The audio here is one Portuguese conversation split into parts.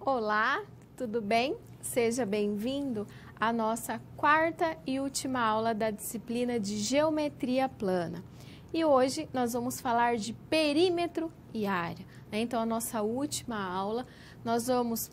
Olá, tudo bem? Seja bem-vindo à nossa quarta e última aula da disciplina de Geometria Plana. E hoje nós vamos falar de perímetro e área, né? Então, a nossa última aula, nós vamos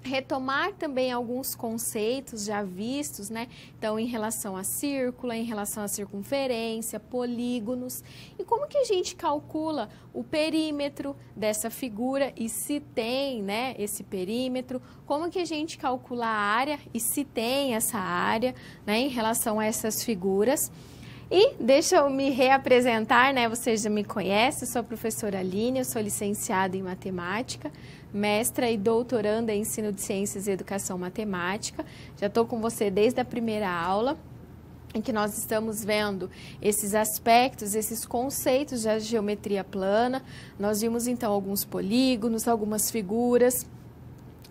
retomar também alguns conceitos já vistos, né? Então, em relação a círculo, em relação à circunferência, polígonos, e como que a gente calcula o perímetro dessa figura e se tem, né, esse perímetro, como que a gente calcula a área e se tem essa área, né, em relação a essas figuras. E deixa eu me reapresentar, né? Você já me conhece, sou a professora Aline, eu sou licenciada em matemática, mestra e doutoranda em ensino de ciências e educação matemática. Já estou com você desde a primeira aula, em que nós estamos vendo esses aspectos, esses conceitos da geometria plana. Nós vimos então alguns polígonos, algumas figuras.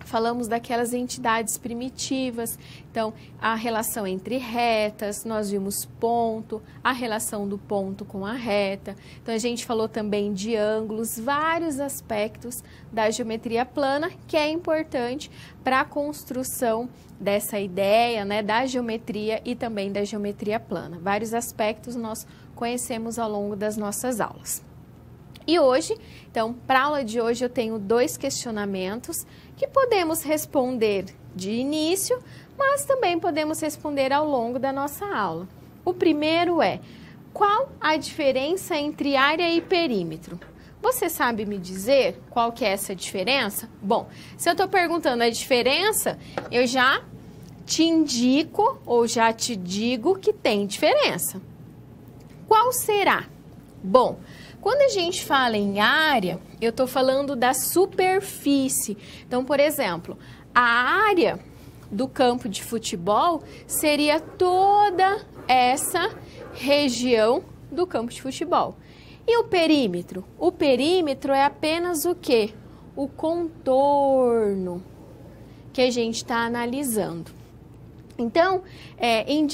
Falamos daquelas entidades primitivas, então a relação entre retas, nós vimos ponto, a relação do ponto com a reta. Então a gente falou também de ângulos, vários aspectos da geometria plana que é importante para a construção dessa ideia, né, da geometria e também da geometria plana. Vários aspectos nós conhecemos ao longo das nossas aulas. E hoje, então, para a aula de hoje eu tenho dois questionamentos que podemos responder de início, mas também podemos responder ao longo da nossa aula. O primeiro é: qual a diferença entre área e perímetro? Você sabe me dizer qual que é essa diferença? Bom, se eu estou perguntando a diferença, eu já te indico ou já te digo que tem diferença. Qual será? Bom, quando a gente fala em área, eu estou falando da superfície. Então, por exemplo, a área do campo de futebol seria toda essa região do campo de futebol. E o perímetro? O perímetro é apenas o quê? O contorno que a gente está analisando. Então, em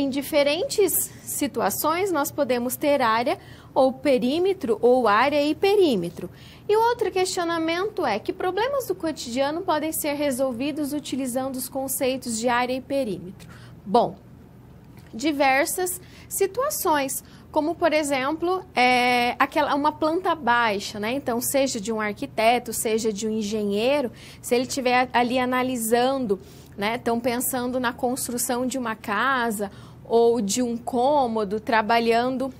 diferentes situações, nós podemos ter área ou perímetro, ou área e perímetro. E o outro questionamento é: que problemas do cotidiano podem ser resolvidos utilizando os conceitos de área e perímetro? Bom, diversas situações, como por exemplo, uma planta baixa, né? Então, seja de um arquiteto, seja de um engenheiro, se ele estiver ali analisando, né? Estão pensando na construção de uma casa ou de um cômodo, trabalhando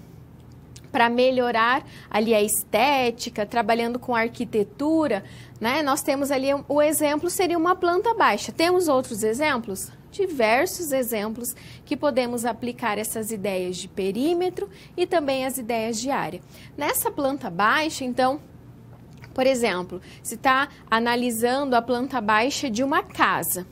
para melhorar ali a estética, trabalhando com arquitetura, né? Nós temos ali, o exemplo seria uma planta baixa. Temos outros exemplos? Diversos exemplos que podemos aplicar essas ideias de perímetro e também as ideias de área. Nessa planta baixa, então, por exemplo, se está analisando a planta baixa de uma casa.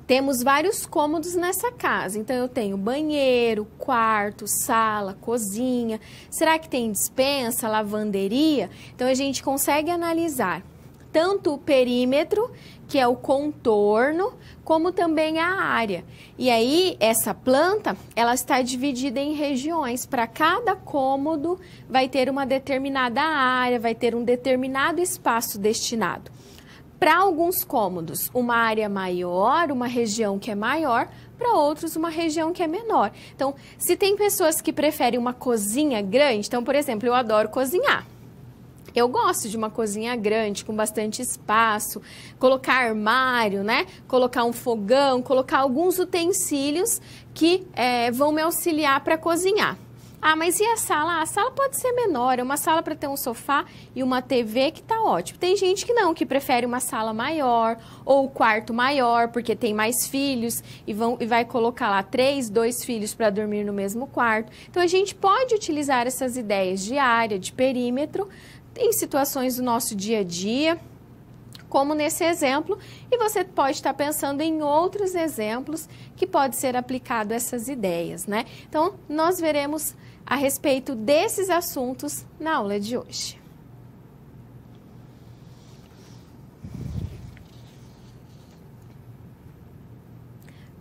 Temos vários cômodos nessa casa, então eu tenho banheiro, quarto, sala, cozinha. Será que tem despensa, lavanderia? Então a gente consegue analisar tanto o perímetro, que é o contorno, como também a área. E aí essa planta, ela está dividida em regiões. Para cada cômodo vai ter uma determinada área, vai ter um determinado espaço destinado. Para alguns cômodos, uma área maior, uma região que é maior, para outros, uma região que é menor. Então, se tem pessoas que preferem uma cozinha grande, então, por exemplo, eu adoro cozinhar. Eu gosto de uma cozinha grande, com bastante espaço, colocar armário, né? Colocar um fogão, colocar alguns utensílios que vão me auxiliar para cozinhar. Ah, mas e a sala? A sala pode ser menor, é uma sala para ter um sofá e uma TV que tá ótimo. Tem gente que não, que prefere uma sala maior ou quarto maior, porque tem mais filhos e vai colocar lá 2 filhos para dormir no mesmo quarto. Então, a gente pode utilizar essas ideias de área, de perímetro, em situações do nosso dia a dia, como nesse exemplo, e você pode estar pensando em outros exemplos que pode ser aplicado essas ideias, né? Então, nós veremos a respeito desses assuntos na aula de hoje.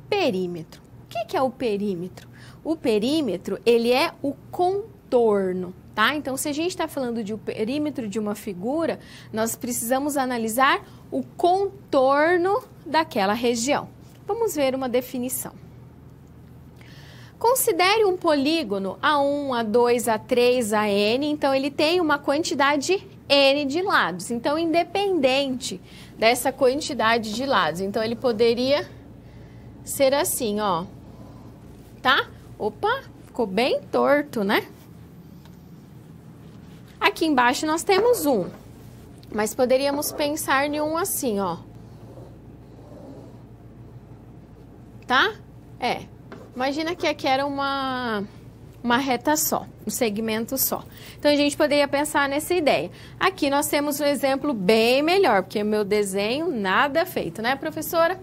Perímetro. O que é o perímetro? O perímetro, ele é o contorno, tá? Então, se a gente está falando de um perímetro de uma figura, nós precisamos analisar o contorno daquela região. Vamos ver uma definição. Considere um polígono A1, A2, A3, AN, então ele tem uma quantidade N de lados. Então, independente dessa quantidade de lados, então ele poderia ser assim, ó, tá? Opa, ficou bem torto, né? Aqui embaixo nós temos um, mas poderíamos pensar em um assim, ó. Tá? Imagina que aqui era uma reta só, um segmento só. Então, a gente poderia pensar nessa ideia. Aqui nós temos um exemplo bem melhor, porque o meu desenho nada feito, né, professora?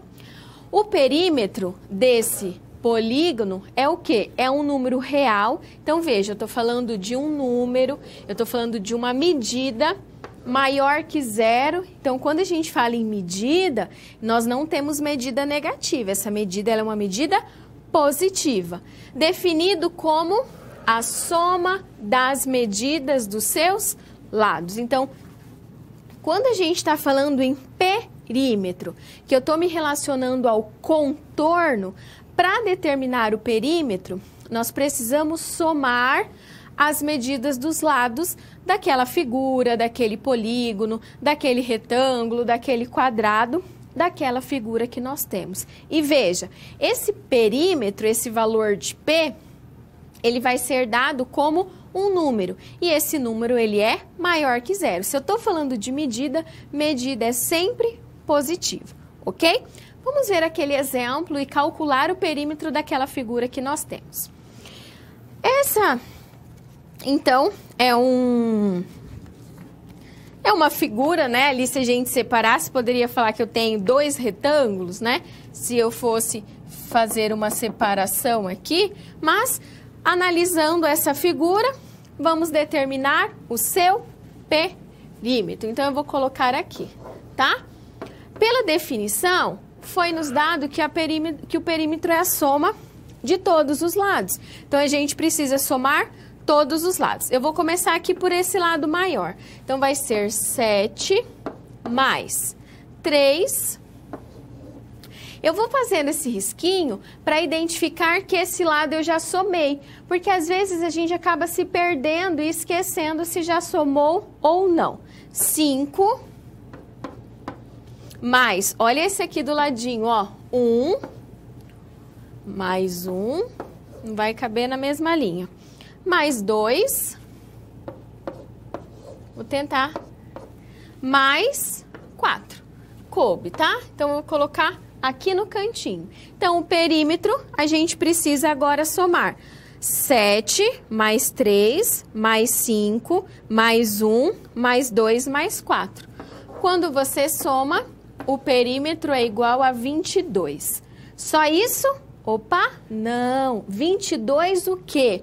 O perímetro desse polígono é o quê? É um número real. Então, veja, eu estou falando de um número, eu estou falando de uma medida maior que zero. Então, quando a gente fala em medida, nós não temos medida negativa. Essa medida ela é uma medida positiva, definido como a soma das medidas dos seus lados. Então, quando a gente está falando em perímetro, que eu estou me relacionando ao contorno, para determinar o perímetro, nós precisamos somar as medidas dos lados daquela figura, daquele polígono, daquele retângulo, daquele quadrado, daquela figura que nós temos. E veja, esse perímetro, esse valor de P, ele vai ser dado como um número. E esse número, ele é maior que zero. Se eu estou falando de medida, medida é sempre positiva, ok? Vamos ver aquele exemplo e calcular o perímetro daquela figura que nós temos. Essa, então, é uma figura, né? Ali, se a gente separasse, poderia falar que eu tenho dois retângulos, né? Se eu fosse fazer uma separação aqui, mas analisando essa figura, vamos determinar o seu perímetro. Então, eu vou colocar aqui, tá? Pela definição, foi nos dado que o perímetro é a soma de todos os lados. Então, a gente precisa somar todos os lados. Eu vou começar aqui por esse lado maior. Então, vai ser 7 mais 3. Eu vou fazendo esse risquinho para identificar que esse lado eu já somei. Porque, às vezes, a gente acaba se perdendo e esquecendo se já somou ou não. 5 mais, olha esse aqui do ladinho, ó. 1 mais 1, não vai caber na mesma linha. Mais 2, vou tentar, mais 4, coube, tá? Então, eu vou colocar aqui no cantinho. Então, o perímetro, a gente precisa agora somar 7 mais 3, mais 5, mais 1, mais 2, mais 4. Quando você soma, o perímetro é igual a 22. Só isso? Opa, não. 22 o quê?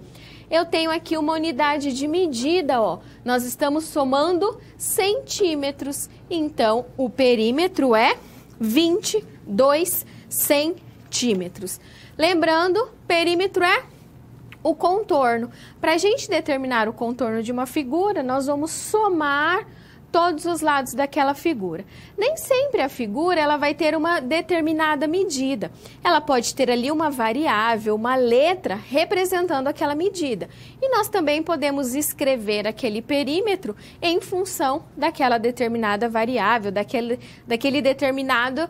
Eu tenho aqui uma unidade de medida, ó. Nós estamos somando centímetros. Então, o perímetro é 22 centímetros. Lembrando, perímetro é o contorno. Para a gente determinar o contorno de uma figura, nós vamos somar todos os lados daquela figura. Nem sempre a figura ela vai ter uma determinada medida. Ela pode ter ali uma variável, uma letra representando aquela medida. E nós também podemos escrever aquele perímetro em função daquela determinada variável, daquele determinado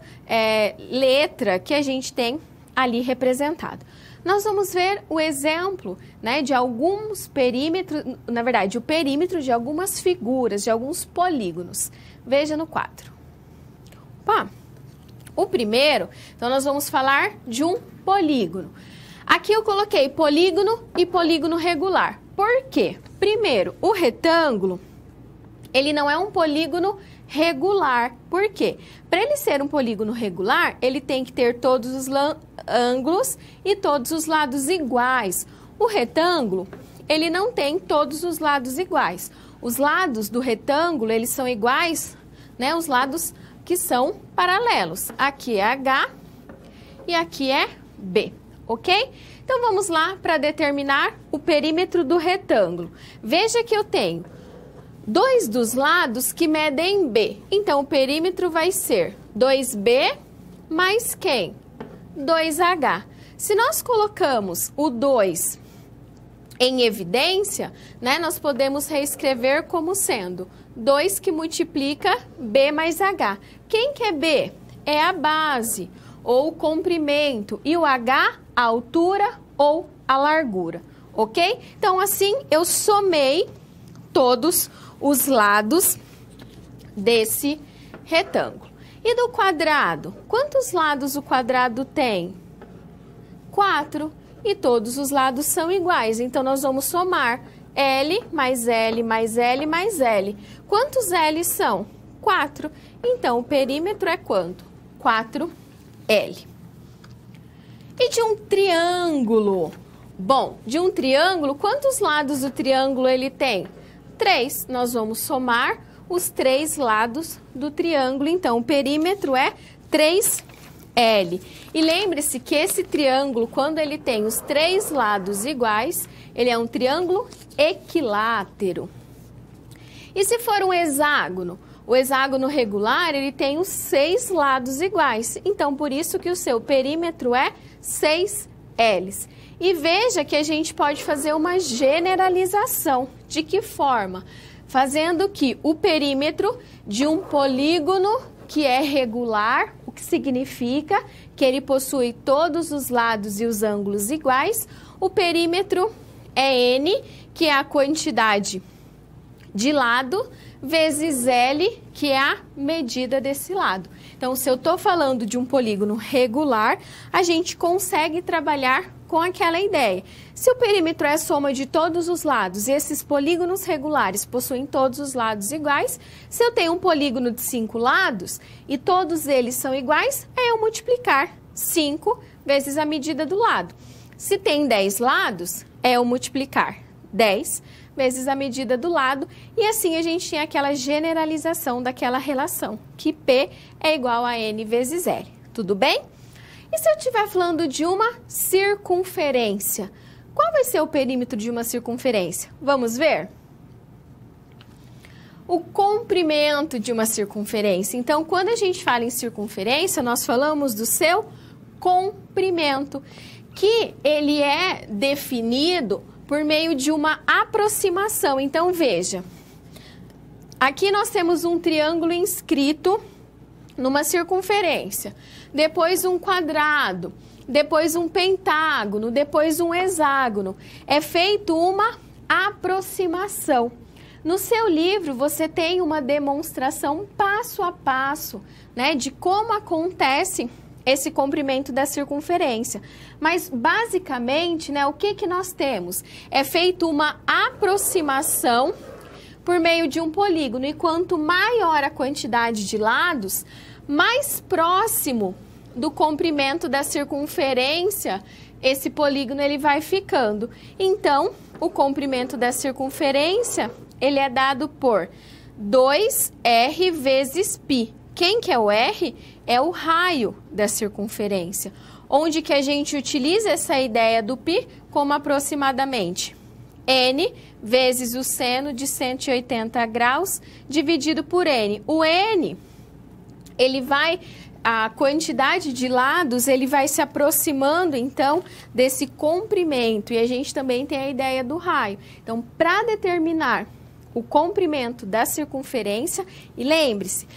letra que a gente tem ali representado. Nós vamos ver o exemplo, né, de alguns perímetros, na verdade, o perímetro de algumas figuras, de alguns polígonos. Veja no quadro. Opa. O primeiro, então nós vamos falar de um polígono. Aqui eu coloquei polígono e polígono regular. Por quê? Primeiro, o retângulo, ele não é um polígono regular. Por quê? Para ele ser um polígono regular, ele tem que ter todos os ângulos e todos os lados iguais. O retângulo, ele não tem todos os lados iguais. Os lados do retângulo, eles são iguais, né? Os lados que são paralelos. Aqui é H e aqui é B, ok? Então, vamos lá para determinar o perímetro do retângulo. Veja que eu tenho dois dos lados que medem B. Então, o perímetro vai ser 2B mais quem? 2H. Se nós colocamos o 2 em evidência, né, nós podemos reescrever como sendo 2 que multiplica B mais H. Quem que é B? É a base ou o comprimento e o H, a altura ou a largura, ok? Então, assim, eu somei todos os lados desse retângulo. E do quadrado? Quantos lados o quadrado tem? 4. E todos os lados são iguais, então nós vamos somar L mais L mais L mais L. Quantos L são? 4. Então, o perímetro é quanto? 4L. E de um triângulo? Bom, de um triângulo, quantos lados o triângulo ele tem? 3. Nós vamos somar os 3 lados do triângulo, então o perímetro é 3L. E lembre-se que esse triângulo, quando ele tem os 3 lados iguais, ele é um triângulo equilátero. E se for um hexágono? O hexágono regular, ele tem os 6 lados iguais. Então, por isso que o seu perímetro é 6Ls. E veja que a gente pode fazer uma generalização. De que forma? Fazendo que o perímetro de um polígono que é regular, o que significa que ele possui todos os lados e os ângulos iguais, o perímetro é N, que é a quantidade de lado, vezes L, que é a medida desse lado. Então, se eu estou falando de um polígono regular, a gente consegue trabalhar com aquela ideia. Se o perímetro é a soma de todos os lados e esses polígonos regulares possuem todos os lados iguais, se eu tenho um polígono de 5 lados e todos eles são iguais, é eu multiplicar 5 vezes a medida do lado. Se tem 10 lados, é eu multiplicar 10 vezes a medida do lado, e assim a gente tem aquela generalização daquela relação, que P é igual a N vezes L. Tudo bem? E se eu estiver falando de uma circunferência? Qual vai ser o perímetro de uma circunferência? Vamos ver? O comprimento de uma circunferência. Então, quando a gente fala em circunferência, nós falamos do seu comprimento, que ele é definido por meio de uma aproximação. Então, veja, aqui nós temos um triângulo inscrito numa circunferência, depois um quadrado, depois um pentágono, depois um hexágono. É feito uma aproximação. No seu livro, você tem uma demonstração passo a passo, né, de como acontece esse comprimento da circunferência. Mas, basicamente, né, o que nós temos? É feito uma aproximação por meio de um polígono. E quanto maior a quantidade de lados, mais próximo do comprimento da circunferência esse polígono ele vai ficando. Então, o comprimento da circunferência ele é dado por 2R vezes π. Quem que é o R? É o raio da circunferência. Onde que a gente utiliza essa ideia do π como aproximadamente N vezes o seno de 180 graus dividido por N. O N, ele vai, a quantidade de lados, ele vai se aproximando, então, desse comprimento. E a gente também tem a ideia do raio. Então, para determinar o comprimento da circunferência, e lembre-se,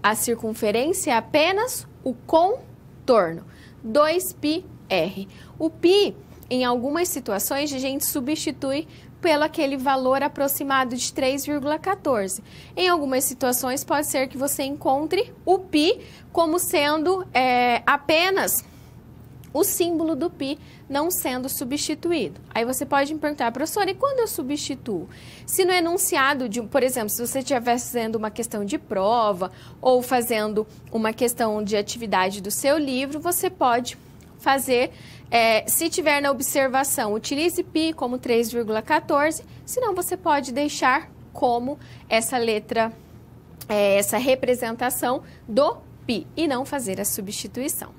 a circunferência é apenas o contorno, 2πr. O π, em algumas situações, a gente substitui pelo aquele valor aproximado de 3,14. Em algumas situações, pode ser que você encontre o π como sendo apenas o símbolo do π não sendo substituído. Aí você pode me perguntar, professora, e quando eu substituo? Se no enunciado, por exemplo, se você estiver fazendo uma questão de prova ou fazendo uma questão de atividade do seu livro, você pode fazer, se tiver na observação, utilize π como 3,14, senão você pode deixar como essa letra, essa representação do π e não fazer a substituição.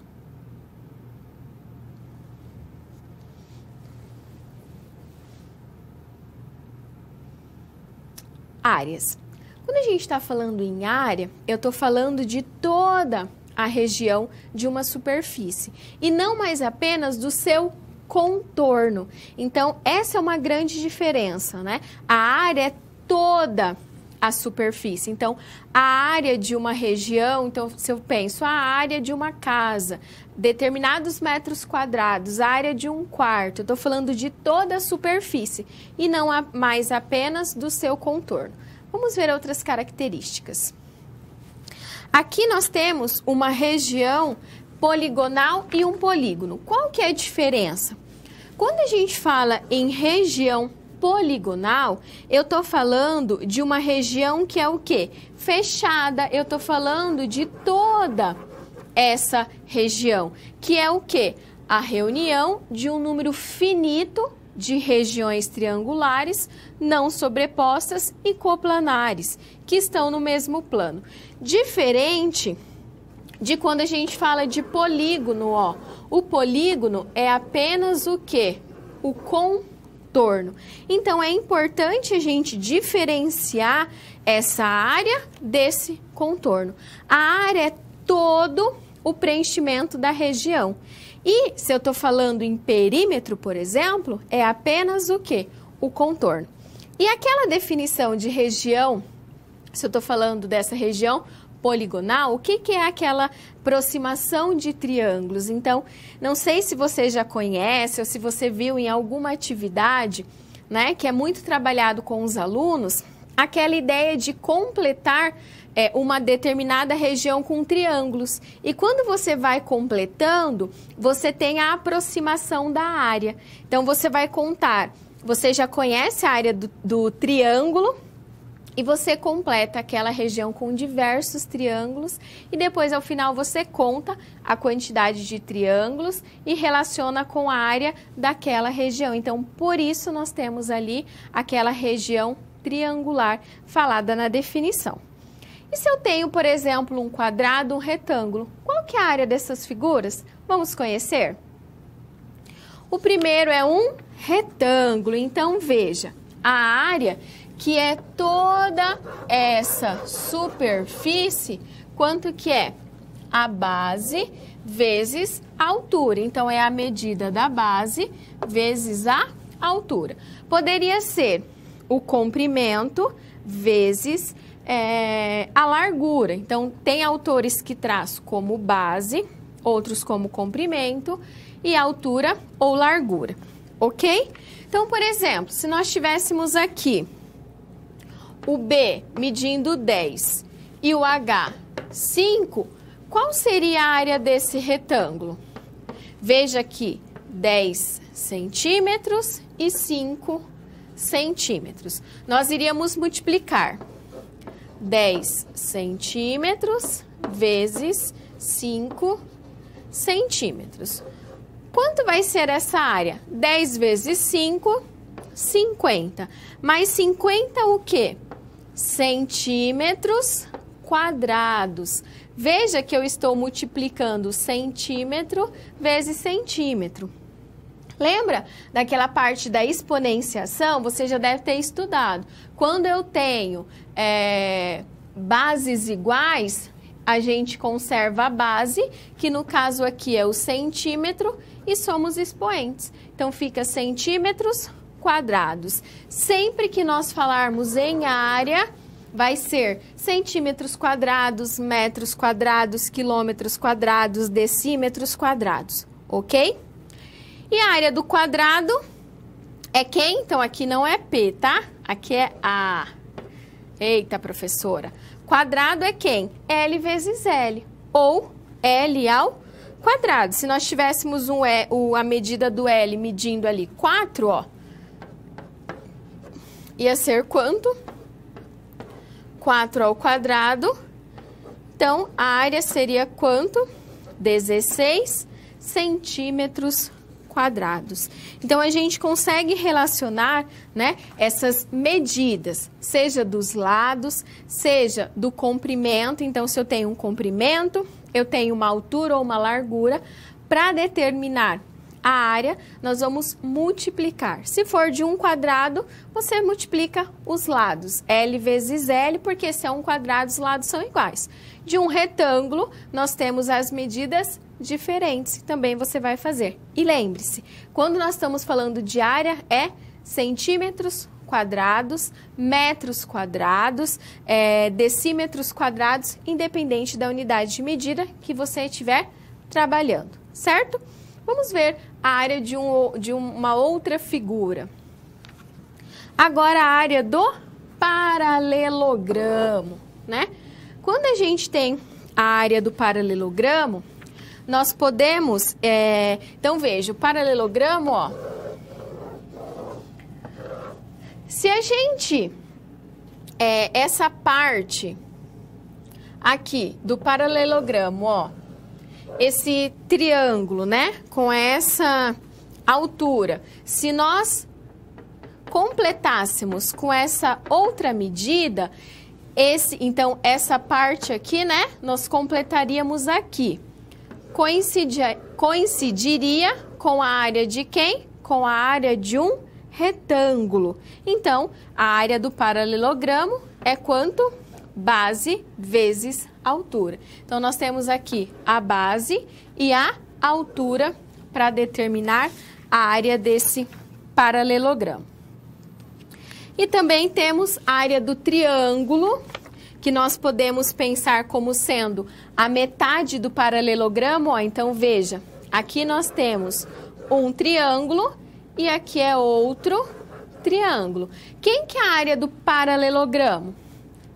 áreas. Quando a gente está falando em área, eu estou falando de toda a região de uma superfície e não mais apenas do seu contorno. Então, essa é uma grande diferença, né? A área é toda a superfície. Então, a área de uma região, então, se eu penso a área de uma casa, determinados metros quadrados, a área de um quarto, eu estou falando de toda a superfície e não mais apenas do seu contorno. Vamos ver outras características. Aqui nós temos uma região poligonal e um polígono. Qual que é a diferença? Quando a gente fala em região poligonal, eu estou falando de uma região que é o quê? Fechada. Eu estou falando de toda essa região, que é o quê? A reunião de um número finito de regiões triangulares não sobrepostas e coplanares, que estão no mesmo plano. Diferente de quando a gente fala de polígono, ó. O polígono é apenas o quê? O contorno. Então, é importante a gente diferenciar essa área desse contorno. A área é todo o preenchimento da região. E se eu estou falando em perímetro, por exemplo, é apenas o quê? O contorno. E aquela definição de região, se eu estou falando dessa região poligonal, o que é aquela aproximação de triângulos? Então, não sei se você já conhece ou se você viu em alguma atividade, né, que é muito trabalhado com os alunos, aquela ideia de completar uma determinada região com triângulos. E quando você vai completando, você tem a aproximação da área. Então, você vai contar, você já conhece a área do triângulo e você completa aquela região com diversos triângulos e depois, ao final, você conta a quantidade de triângulos e relaciona com a área daquela região. Então, por isso, nós temos ali aquela região triangular falada na definição. E se eu tenho, por exemplo, um quadrado, um retângulo, qual que é a área dessas figuras? Vamos conhecer? O primeiro é um retângulo, então veja, a área que é toda essa superfície, quanto que é? A base vezes a altura, então é a medida da base vezes a altura. Poderia ser o comprimento vezes a largura. Então, tem autores que traz como base, outros como comprimento e altura ou largura, ok? Então, por exemplo, se nós tivéssemos aqui o B medindo 10 e o H 5, qual seria a área desse retângulo? Veja aqui, 10 centímetros e 5 centímetros. Nós iríamos multiplicar 10 centímetros vezes 5 centímetros. Quanto vai ser essa área? 10 vezes 5, 50. Mais 50 o quê? Centímetros quadrados. Veja que eu estou multiplicando centímetro vezes centímetro. Lembra daquela parte da exponenciação? Você já deve ter estudado. Quando eu tenho bases iguais, a gente conserva a base, que no caso aqui é o centímetro, e somos expoentes. Então, fica centímetros quadrados. Sempre que nós falarmos em área, vai ser centímetros quadrados, metros quadrados, quilômetros quadrados, decímetros quadrados, ok? E a área do quadrado é quem? Então, aqui não é P, tá? Aqui é A. Eita, professora. Quadrado é quem? L vezes L, ou L ao quadrado. Se nós tivéssemos a medida do L medindo ali 4, ó, ia ser quanto? 4 ao quadrado. Então, a área seria quanto? 16 centímetros quadrados. Então, a gente consegue relacionar, né, essas medidas, seja dos lados, seja do comprimento. Então, se eu tenho um comprimento, eu tenho uma altura ou uma largura, para determinar a área, nós vamos multiplicar. Se for de um quadrado, você multiplica os lados, L vezes L, porque se é um quadrado, os lados são iguais. De um retângulo, nós temos as medidas diferentes, que também você vai fazer. E lembre-se, quando nós estamos falando de área, é centímetros quadrados, metros quadrados, decímetros quadrados, independente da unidade de medida que você estiver trabalhando, certo? Vamos ver a área de uma outra figura. Agora a área do paralelogramo, né? Quando a gente tem a área do paralelogramo, nós podemos, então veja, o paralelogramo, ó, se a gente, essa parte aqui do paralelogramo, ó, esse triângulo, né, com essa altura, se nós completássemos com essa outra medida, então essa parte aqui, né, nós completaríamos aqui. Coincidiria com a área de quem? Com a área de um retângulo. Então, a área do paralelogramo é quanto? Base vezes altura. Então, nós temos aqui a base e a altura para determinar a área desse paralelogramo. E também temos a área do triângulo, que nós podemos pensar como sendo a metade do paralelogramo. Ó, então, veja, aqui nós temos um triângulo e aqui é outro triângulo. Quem que é a área do paralelogramo?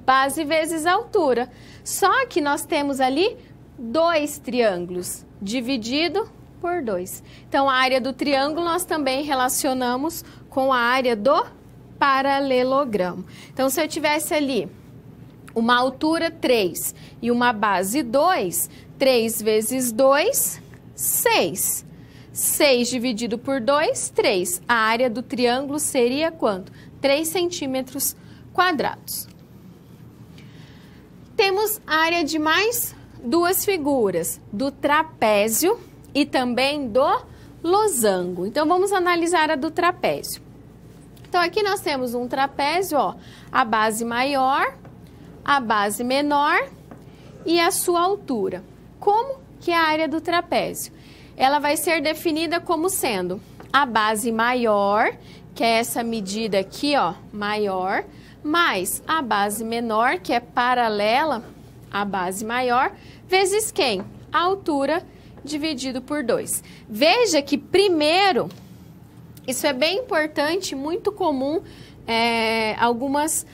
Base vezes altura. Só que nós temos ali dois triângulos, dividido por 2. Então, a área do triângulo nós também relacionamos com a área do paralelogramo. Então, se eu tivesse ali uma altura 3 e uma base 2, 3 vezes 2, 6. 6 dividido por 2, 3. A área do triângulo seria quanto? 3 centímetros quadrados. Temos a área de mais duas figuras, do trapézio e também do losango. Então, vamos analisar a do trapézio. Então, aqui nós temos um trapézio, ó, a base maior, a base menor e a sua altura. Como que é a área do trapézio? Ela vai ser definida como sendo a base maior, que é essa medida aqui, ó, maior, mais a base menor, que é paralela à base maior, vezes quem? A altura dividido por 2. Veja que primeiro, isso é bem importante, muito comum, algumas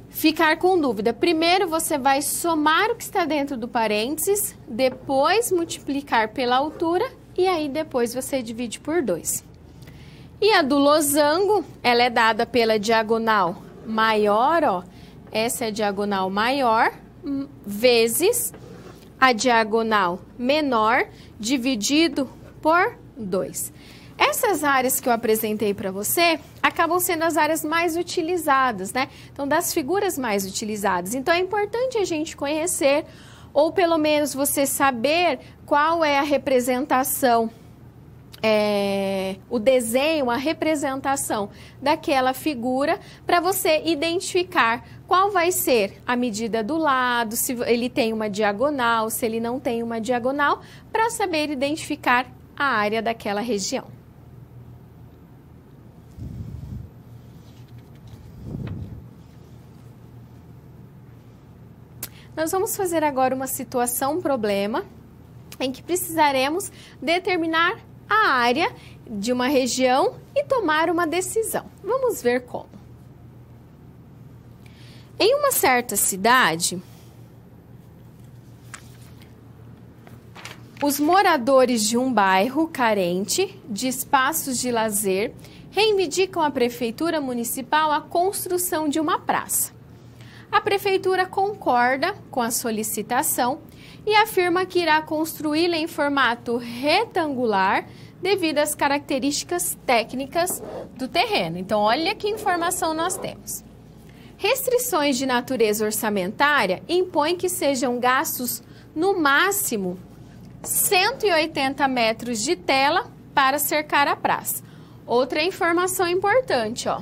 ficar com dúvida. Primeiro você vai somar o que está dentro do parênteses, depois multiplicar pela altura e aí depois você divide por 2. E a do losango, ela é dada pela diagonal maior, ó, essa é a diagonal maior, vezes a diagonal menor, dividido por 2. Essas áreas que eu apresentei para você acabam sendo as áreas mais utilizadas, né? Então, das figuras mais utilizadas. Então, é importante a gente conhecer, ou pelo menos você saber qual é a representação, o desenho, a representação daquela figura, para você identificar qual vai ser a medida do lado, se ele tem uma diagonal, se ele não tem uma diagonal, para saber identificar a área daquela região. Nós vamos fazer agora uma situação problema em que precisaremos determinar a área de uma região e tomar uma decisão. Vamos ver como. Em uma certa cidade, os moradores de um bairro carente de espaços de lazer reivindicam à Prefeitura Municipal a construção de uma praça. A Prefeitura concorda com a solicitação e afirma que irá construí-la em formato retangular devido às características técnicas do terreno. Então, olha que informação nós temos. Restrições de natureza orçamentária impõem que sejam gastos, no máximo, 180 metros de tela para cercar a praça. Outra informação importante, ó.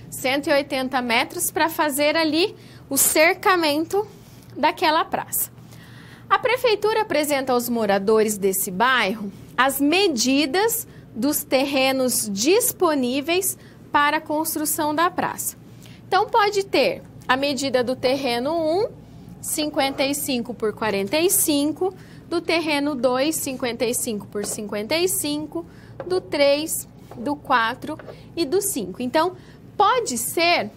180 metros para fazer ali o cercamento daquela praça. A prefeitura apresenta aos moradores desse bairro as medidas dos terrenos disponíveis para a construção da praça. Então, pode ter a medida do terreno 1, 55 por 45, do terreno 2, 55 por 55, do 3, do 4 e do 5. Então, pode ser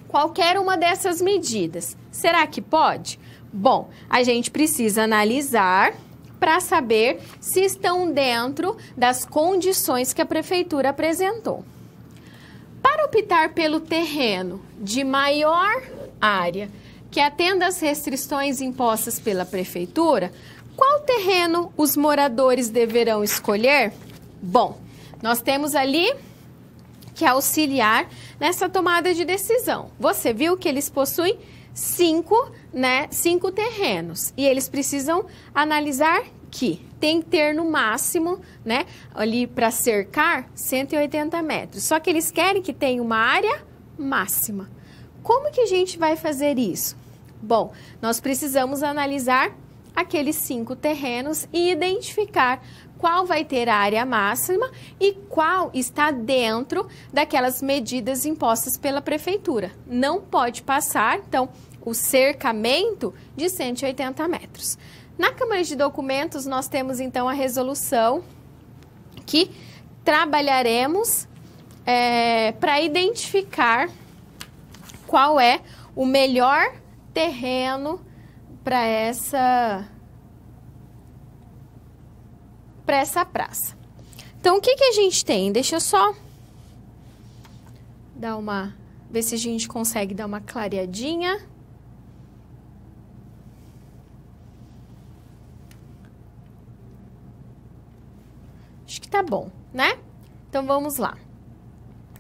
qualquer uma dessas medidas. Será que pode? Bom, a gente precisa analisar para saber se estão dentro das condições que a prefeitura apresentou. Para optar pelo terreno de maior área que atenda às restrições impostas pela prefeitura, qual terreno os moradores deverão escolher? Bom, nós temos ali que auxiliar nessa tomada de decisão. Você viu que eles possuem cinco terrenos e eles precisam analisar que tem que ter no máximo, ali para cercar 180 metros. Só que eles querem que tenha uma área máxima. Como que a gente vai fazer isso? Bom, nós precisamos analisar aqueles 5 terrenos e identificar qual vai ter a área máxima e qual está dentro daquelas medidas impostas pela prefeitura. Não pode passar, então, o cercamento de 180 metros. Na Câmara de Documentos, nós temos, então, a resolução que trabalharemos para identificar qual é o melhor terreno para essa praça. Então, o que a gente tem? Deixa eu só ver se a gente consegue dar uma clareadinha. Acho que tá bom, né? Então, vamos lá.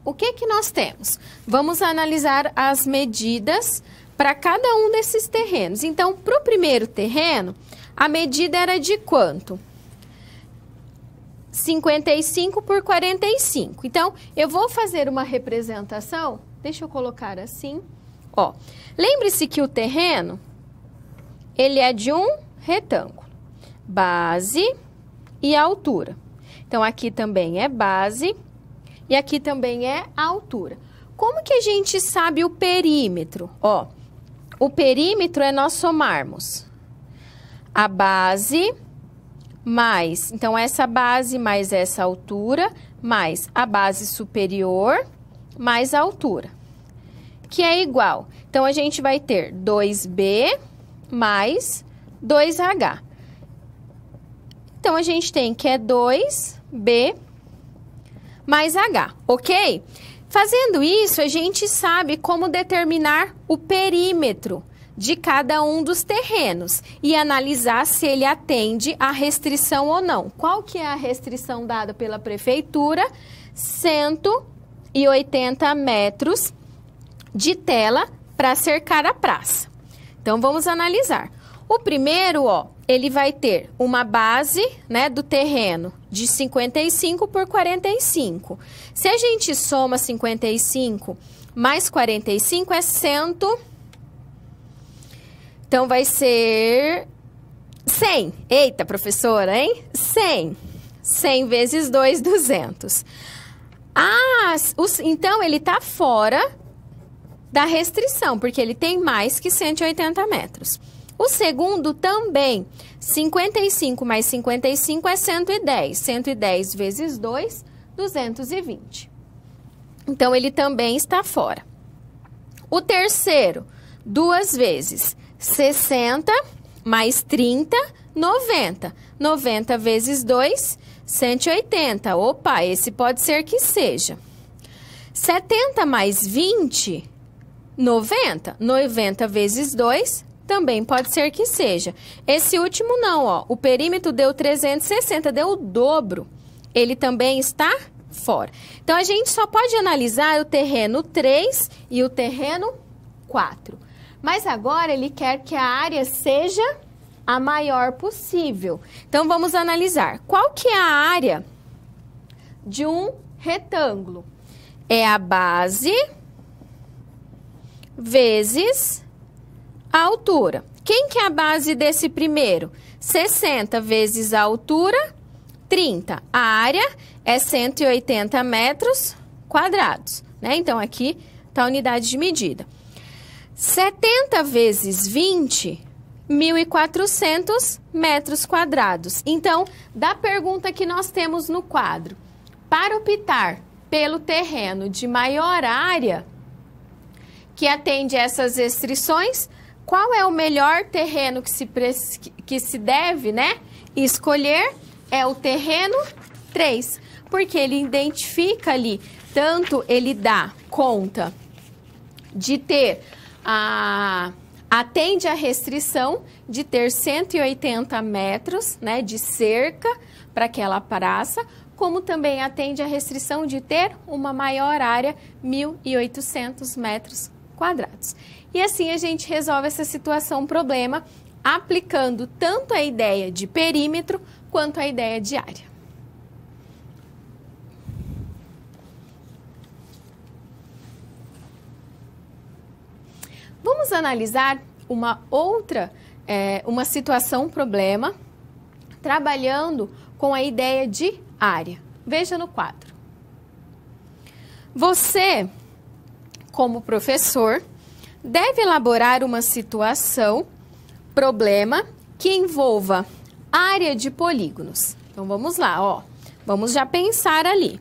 O que nós temos? Vamos analisar as medidas para cada um desses terrenos. Então, para o primeiro terreno, a medida era de quanto? 55 por 45. Então, eu vou fazer uma representação, deixa eu colocar assim, ó. Lembre-se que o terreno, ele é de um retângulo, base e altura. Então, aqui também é base e aqui também é altura. Como que a gente sabe o perímetro? Ó, o perímetro é nós somarmos a base mais, então, essa base mais essa altura, mais a base superior, mais a altura, que é igual. Então, a gente vai ter 2B mais 2H. Então, a gente tem que é 2B mais H, ok? Fazendo isso, a gente sabe como determinar o perímetro de cada um dos terrenos e analisar se ele atende à restrição ou não. Qual que é a restrição dada pela prefeitura? 180 metros de tela para cercar a praça. Então, vamos analisar. O primeiro, ó, ele vai ter uma base, do terreno de 55 por 45. Se a gente soma 55 mais 45 é 100. Então, vai ser 100. Eita, professora, hein? 100. 100 vezes 2, 200. Então, ele está fora da restrição, porque ele tem mais que 180 metros. O segundo também, 55 mais 55 é 110. 110 vezes 2, 220. Então, ele também está fora. O terceiro, 2 vezes 60 mais 30, 90. 90 vezes 2, 180. Opa, esse pode ser que seja. 70 mais 20, 90. 90 vezes 2, também pode ser que seja. Esse último não, ó. O perímetro deu 360, deu o dobro. Ele também está fora. Então, a gente só pode analisar o terreno 3 e o terreno 4. Mas agora, ele quer que a área seja a maior possível. Então, vamos analisar. Qual que é a área de um retângulo? É a base vezes a altura. Quem que é a base desse primeiro? 60 vezes a altura, 30. A área é 180 metros quadrados, né? Então, aqui está a unidade de medida. 70 vezes 20, 1.400 metros quadrados. Então, da pergunta que nós temos no quadro, para optar pelo terreno de maior área, que atende a essas restrições, qual é o melhor terreno que se deve, né, escolher? É o terreno 3, porque ele identifica ali, tanto ele dá conta de ter atende a restrição de ter 180 metros, né, de cerca para aquela praça, como também atende a restrição de ter uma maior área, 1.800 metros quadrados. E assim a gente resolve essa situação, problema, aplicando tanto a ideia de perímetro quanto a ideia de área. Vamos analisar uma outra, uma situação, problema, trabalhando com a ideia de área. Veja no quadro. Você, como professor, deve elaborar uma situação, problema, que envolva área de polígonos. Então, vamos lá, ó. Vamos já pensar ali.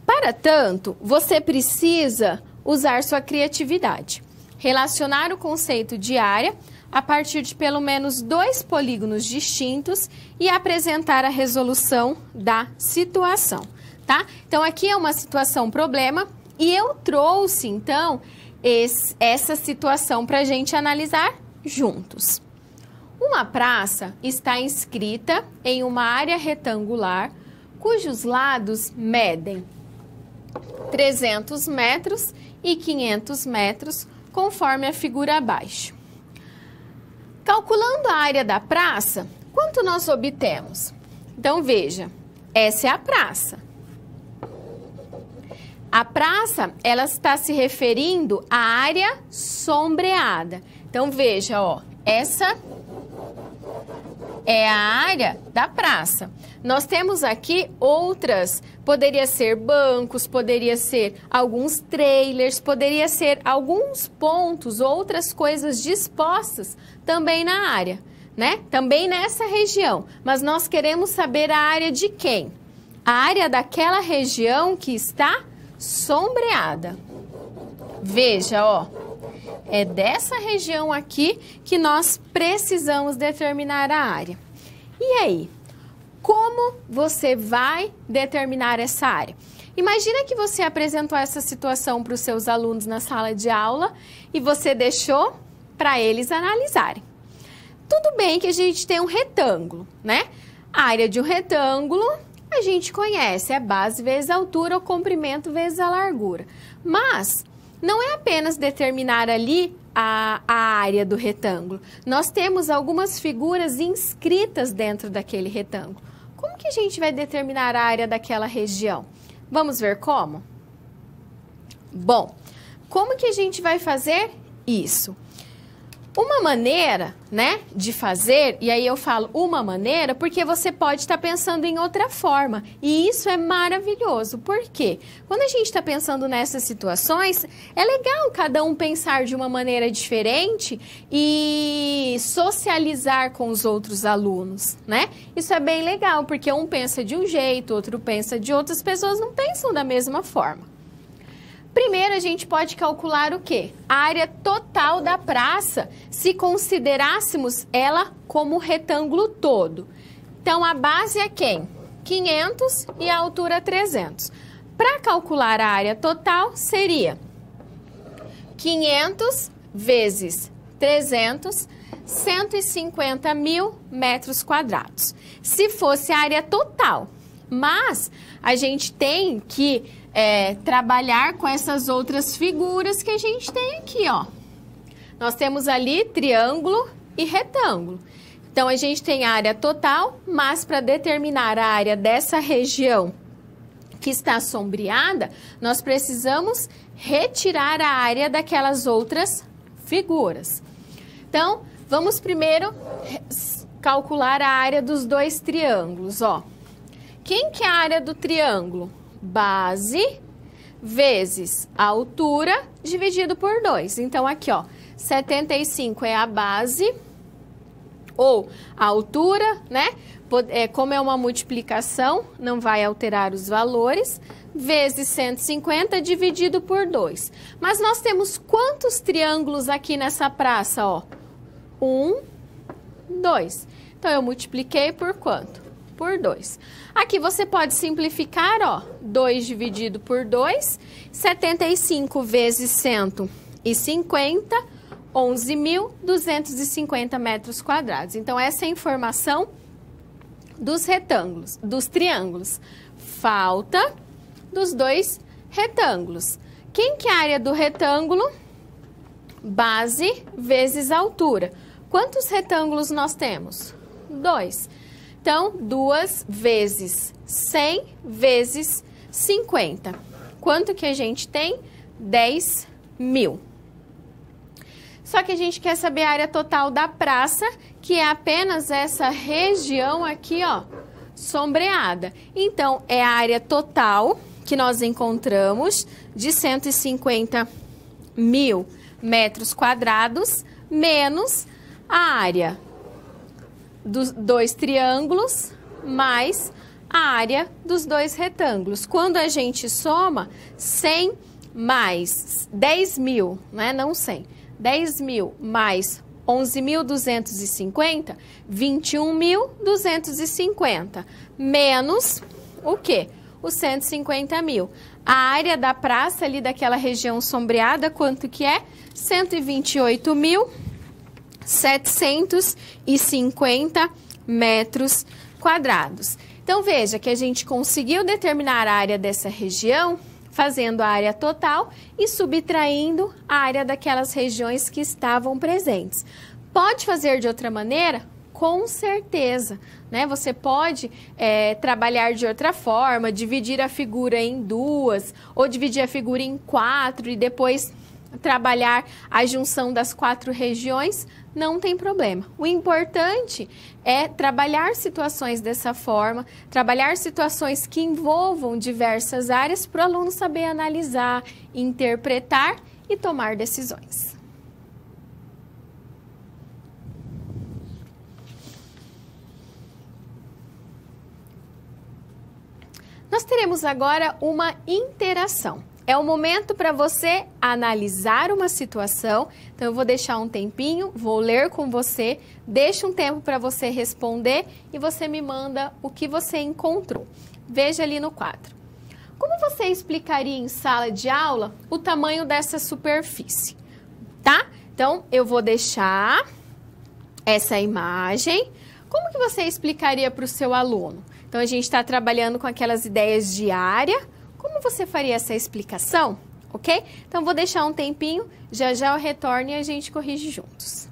Para tanto, você precisa usar sua criatividade. Relacionar o conceito de área a partir de pelo menos 2 polígonos distintos e apresentar a resolução da situação, tá? Então, aqui é uma situação problema e eu trouxe, então, essa situação para a gente analisar juntos. Uma praça está inscrita em uma área retangular cujos lados medem 300 metros e 500 metros, conforme a figura abaixo. Calculando a área da praça, quanto nós obtemos? Então, veja, essa é a praça. A praça, ela está se referindo à área sombreada. Então, veja, ó, essa é a área da praça. Nós temos aqui outras, poderia ser bancos, poderia ser alguns trailers, poderia ser alguns pontos, outras coisas dispostas também na área, né? Também nessa região. Mas nós queremos saber a área de quem? A área daquela região que está sombreada. Veja, ó, é dessa região aqui que nós precisamos determinar a área. E aí? Como você vai determinar essa área? Imagina que você apresentou essa situação para os seus alunos na sala de aula e você deixou para eles analisarem. Tudo bem que a gente tem um retângulo, né? A área de um retângulo a gente conhece, é base vezes a altura ou comprimento vezes a largura. Mas não é apenas determinar ali a área do retângulo. Nós temos algumas figuras inscritas dentro daquele retângulo. Como que a gente vai determinar a área daquela região? Vamos ver como? Bom, como que a gente vai fazer isso? Uma maneira, né, de fazer, e aí eu falo uma maneira porque você pode estar pensando em outra forma. E isso é maravilhoso. Por quê? Quando a gente está pensando nessas situações, é legal cada um pensar de uma maneira diferente e socializar com os outros alunos, né? Isso é bem legal, porque um pensa de um jeito, outro pensa de outro, as pessoas não pensam da mesma forma. Primeiro, a gente pode calcular o quê? A área total da praça, se considerássemos ela como retângulo todo. Então, a base é quem? 500 e a altura 300. Para calcular a área total, seria 500 vezes 300, 150 mil metros quadrados. Se fosse a área total, mas a gente tem que trabalhar com essas outras figuras que a gente tem aqui, ó. Nós temos ali triângulo e retângulo. Então, a gente tem a área total, mas para determinar a área dessa região que está sombreada, nós precisamos retirar a área daquelas outras figuras. Então, vamos primeiro calcular a área dos dois triângulos, ó. Quem que é a área do triângulo? Base vezes a altura dividido por 2. Então, aqui, ó, 75 é a base, ou a altura, né? Como é uma multiplicação, não vai alterar os valores, vezes 150 dividido por 2. Mas nós temos quantos triângulos aqui nessa praça, ó? 1, 2. Então, eu multipliquei por quanto? Por 2. Aqui você pode simplificar, ó, 2 dividido por 2, 75 vezes 150, 11.250 metros quadrados. Então, essa é a informação dos retângulos, dos triângulos. Falta dos dois retângulos. Quem que é a área do retângulo? Base vezes altura. Quantos retângulos nós temos? 2. Então, 2 vezes 100 vezes 50. Quanto que a gente tem? 10.000. Só que a gente quer saber a área total da praça, que é apenas essa região aqui, ó, sombreada. Então, é a área total que nós encontramos de 150.000 metros quadrados, menos a área dos dois triângulos, mais a área dos dois retângulos. Quando a gente soma 100 mais 10.000, né? Não 100. 10.000 mais 11.250, 21.250, menos o quê? Os 150.000. A área da praça ali daquela região sombreada, quanto que é? 128.750 metros quadrados. Então, veja que a gente conseguiu determinar a área dessa região fazendo a área total e subtraindo a área daquelas regiões que estavam presentes. Pode fazer de outra maneira? Com certeza, né? Você pode trabalhar de outra forma, dividir a figura em 2, ou dividir a figura em 4 e depois trabalhar a junção das 4 regiões, não tem problema. O importante é trabalhar situações dessa forma, trabalhar situações que envolvam diversas áreas para o aluno saber analisar, interpretar e tomar decisões. Nós teremos agora uma interação. É o momento para você analisar uma situação. Então, eu vou deixar um tempinho, vou ler com você, deixa um tempo para você responder e você me manda o que você encontrou. Veja ali no quadro. Como você explicaria em sala de aula o tamanho dessa superfície? Tá? Então, eu vou deixar essa imagem. Como que você explicaria para o seu aluno? Então, a gente está trabalhando com aquelas ideias de área. Como você faria essa explicação? Ok? Então, vou deixar um tempinho, já já eu retorno e a gente corrige juntos.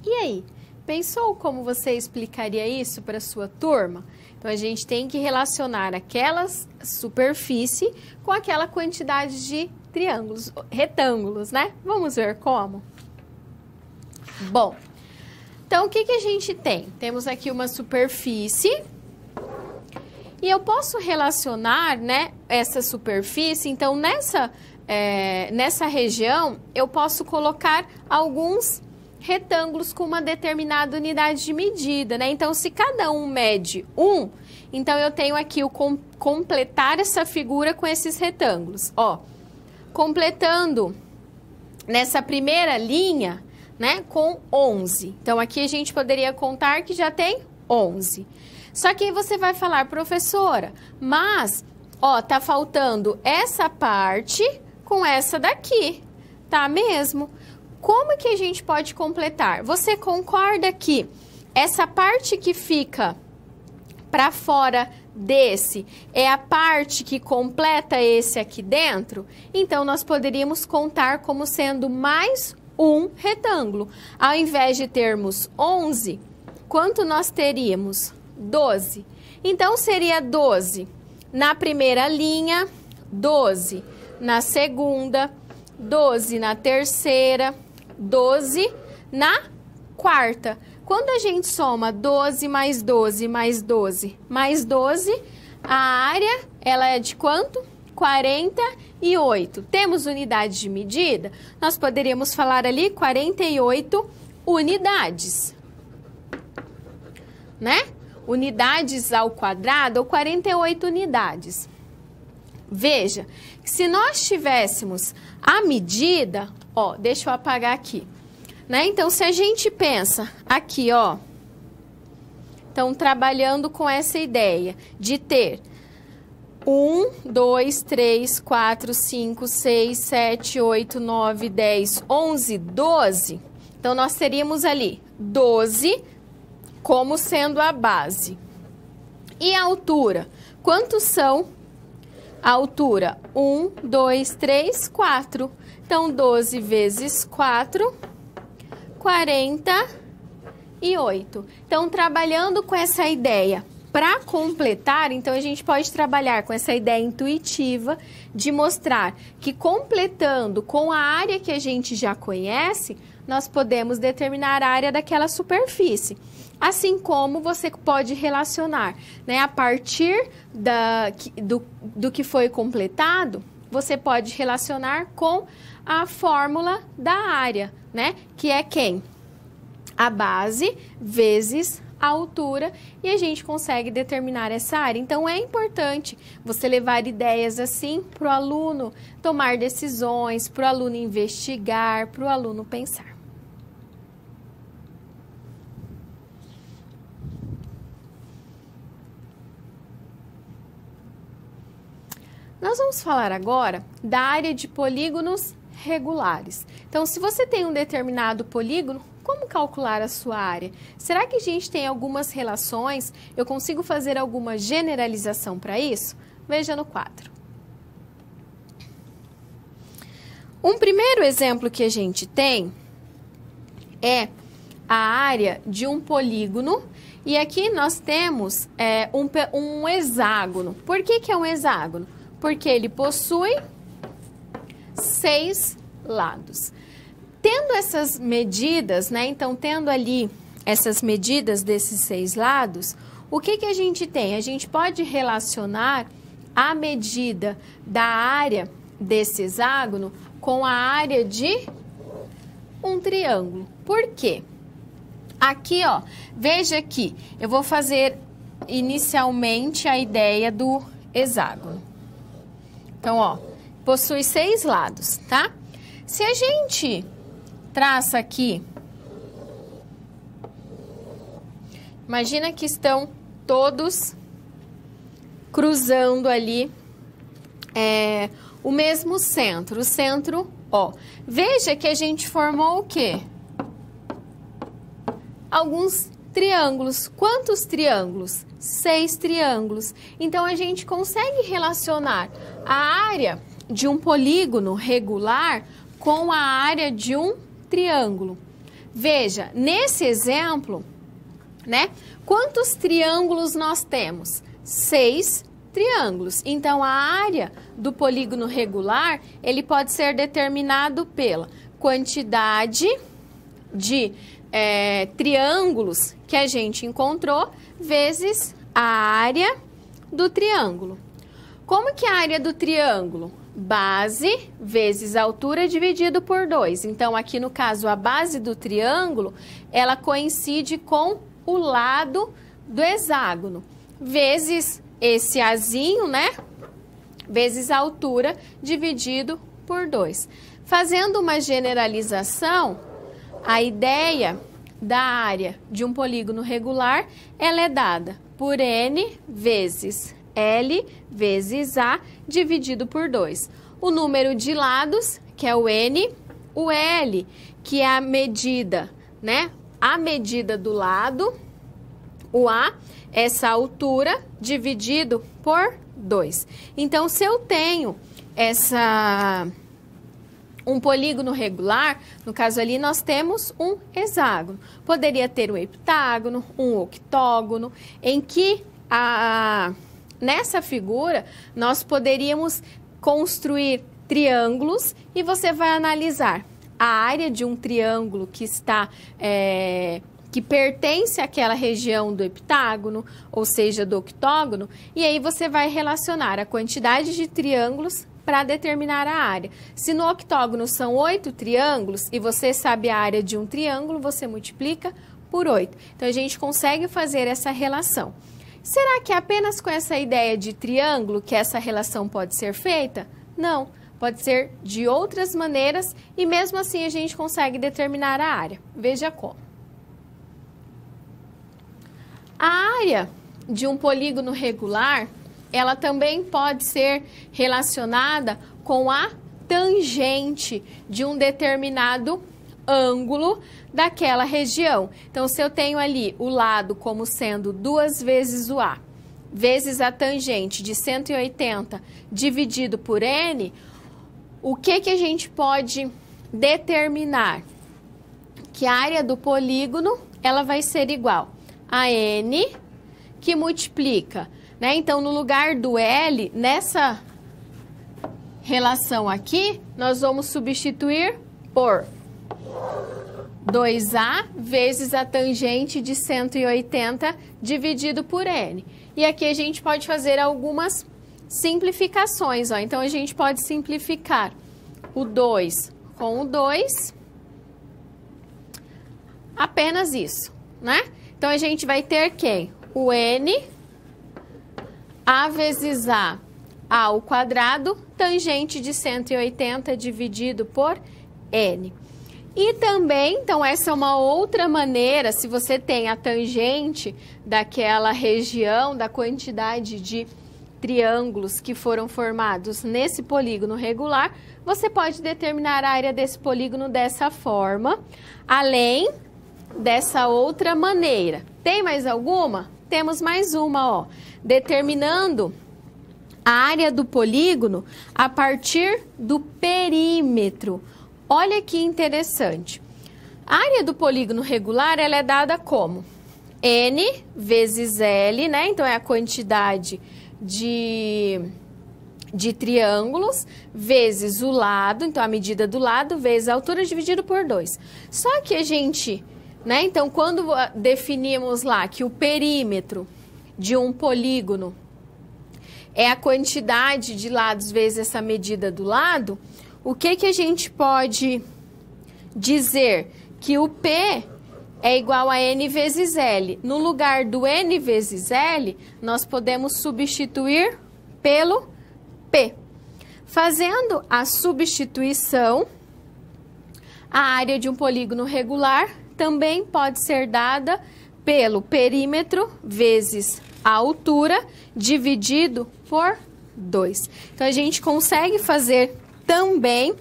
E aí, pensou como você explicaria isso para a sua turma? Então, a gente tem que relacionar aquela superfície com aquela quantidade de triângulos, retângulos, né? Vamos ver como? Bom, então, o que a gente tem? Temos aqui uma superfície e eu posso relacionar, né, essa superfície. Então, nessa região, eu posso colocar alguns retângulos com uma determinada unidade de medida, né? Então, se cada um mede 1, então eu tenho aqui o completar essa figura com esses retângulos. Ó, completando nessa primeira linha, né, com 11. Então, aqui a gente poderia contar que já tem 11. Só que aí você vai falar, professora, mas, ó, tá faltando essa parte com essa daqui, tá mesmo? Como que a gente pode completar? Você concorda que essa parte que fica para fora desse é a parte que completa esse aqui dentro? Então, nós poderíamos contar como sendo mais um retângulo. Ao invés de termos 11, quanto nós teríamos? 12. Então, seria 12 na primeira linha, 12 na segunda, 12 na terceira, 12 na quarta. Quando a gente soma 12 mais 12 mais 12 mais 12, a área, ela é de quanto? 48. Temos unidade de medida? Nós poderíamos falar ali 48 unidades, né? Unidades ao quadrado ou 48 unidades. Veja, que se nós tivéssemos a medida, ó, deixa eu apagar aqui, né? Então, se a gente pensa aqui, ó, então, trabalhando com essa ideia de ter 1, 2, 3, 4, 5, 6, 7, 8, 9, 10, 11, 12. Então, nós teríamos ali 12 como sendo a base. E a altura? Quantos são? A altura? 1, 2, 3, 4. Então, 12 vezes 4, 48. Então, trabalhando com essa ideia para completar, então a gente pode trabalhar com essa ideia intuitiva de mostrar que completando com a área que a gente já conhece, nós podemos determinar a área daquela superfície. Assim como você pode relacionar, né, a partir do que foi completado, você pode relacionar com a fórmula da área, né, que é quem? A base vezes a altura, e a gente consegue determinar essa área. Então, é importante você levar ideias assim para o aluno tomar decisões, para o aluno investigar, para o aluno pensar. Nós vamos falar agora da área de polígonos regulares. Então, se você tem um determinado polígono, como calcular a sua área? Será que a gente tem algumas relações? Eu consigo fazer alguma generalização para isso? Veja no quadro. Um primeiro exemplo que a gente tem é a área de um polígono. E aqui nós temos um hexágono. Por que é um hexágono? Porque ele possui 6 lados. Tendo essas medidas, né? Então, tendo ali essas medidas desses 6 lados, o que a gente tem? A gente pode relacionar a medida da área desse hexágono com a área de um triângulo. Por quê? Aqui, ó, veja aqui, eu vou fazer inicialmente a ideia do hexágono. Então, ó, possui 6 lados, tá? Se a gente traça aqui, imagina que estão todos cruzando ali o mesmo centro, o centro O. Veja que a gente formou o quê? Alguns triângulos. Quantos triângulos? 6 triângulos. Então, a gente consegue relacionar a área de um polígono regular com a área de um triângulo. Veja, nesse exemplo, né? Quantos triângulos nós temos? 6 triângulos. Então, a área do polígono regular, ele pode ser determinado pela quantidade de triângulos que a gente encontrou vezes a área do triângulo. Como que é a área do triângulo? Base vezes altura dividido por 2. Então, aqui no caso, a base do triângulo, ela coincide com o lado do hexágono, vezes esse azinho, né? Vezes a altura dividido por 2. Fazendo uma generalização, a ideia da área de um polígono regular, ela é dada por N vezes L vezes A dividido por 2. O número de lados, que é o N, o L, que é a medida, né? A medida do lado, o A, essa altura, dividido por 2. Então, se eu tenho um polígono regular, no caso ali nós temos um hexágono. Poderia ter um heptágono, um octógono, em que nessa figura nós poderíamos construir triângulos e você vai analisar a área de um triângulo que está que pertence àquela região do heptágono, ou seja, do octógono, e aí você vai relacionar a quantidade de triângulos para determinar a área. Se no octógono são 8 triângulos e você sabe a área de um triângulo, você multiplica por 8. Então, a gente consegue fazer essa relação. Será que apenas com essa ideia de triângulo que essa relação pode ser feita? Não, pode ser de outras maneiras e mesmo assim a gente consegue determinar a área. Veja como. A área de um polígono regular, ela também pode ser relacionada com a tangente de um determinado ângulo daquela região. Então, se eu tenho ali o lado como sendo 2 vezes o A, vezes a tangente de 180 dividido por N, o que a gente pode determinar? Que a área do polígono, ela vai ser igual a N, que multiplica, né? Então, no lugar do L, nessa relação aqui, nós vamos substituir por 2A vezes a tangente de 180 dividido por N. E aqui a gente pode fazer algumas simplificações, ó. Então, a gente pode simplificar o 2 com o 2, apenas isso, né? Então, a gente vai ter quem? O N, A vezes A ao quadrado, tangente de 180 dividido por N. E também, então, essa é uma outra maneira, se você tem a tangente daquela região, da quantidade de triângulos que foram formados nesse polígono regular, você pode determinar a área desse polígono dessa forma, além dessa outra maneira. Tem mais alguma? Temos mais uma, ó. Determinando a área do polígono a partir do perímetro. Olha que interessante. A área do polígono regular, ela é dada como N vezes L, né? Então, é a quantidade de triângulos vezes o lado, então, a medida do lado vezes a altura dividido por 2. Só que a gente, né? Então, quando definimos lá que o perímetro de um polígono é a quantidade de lados vezes essa medida do lado, o que a gente pode dizer? Que o P é igual a N vezes L. No lugar do N vezes L, nós podemos substituir pelo P. Fazendo a substituição, a área de um polígono regular também pode ser dada pelo perímetro vezes a altura dividido por 2. Então, a gente consegue fazer também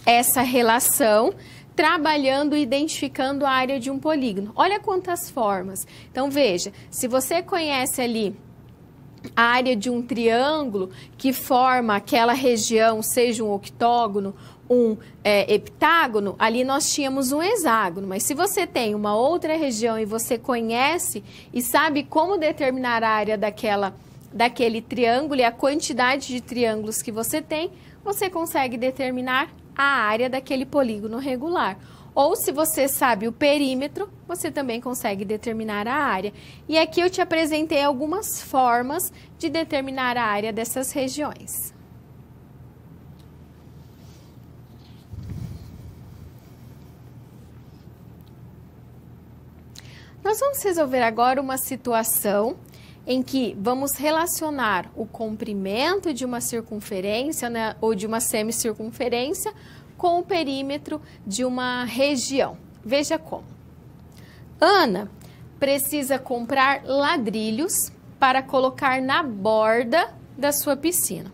essa relação trabalhando e identificando a área de um polígono. Olha quantas formas. Então, veja, se você conhece ali a área de um triângulo que forma aquela região, seja um octógono, um heptágono, ali nós tínhamos um hexágono. Mas se você tem uma outra região e você conhece e sabe como determinar a área daquele triângulo e a quantidade de triângulos que você tem, você consegue determinar a área daquele polígono regular. Ou se você sabe o perímetro, você também consegue determinar a área. E aqui eu te apresentei algumas formas de determinar a área dessas regiões. Nós vamos resolver agora uma situação em que vamos relacionar o comprimento de uma circunferência, né, ou de uma semicircunferência com o perímetro de uma região. Veja como. Ana precisa comprar ladrilhos para colocar na borda da sua piscina.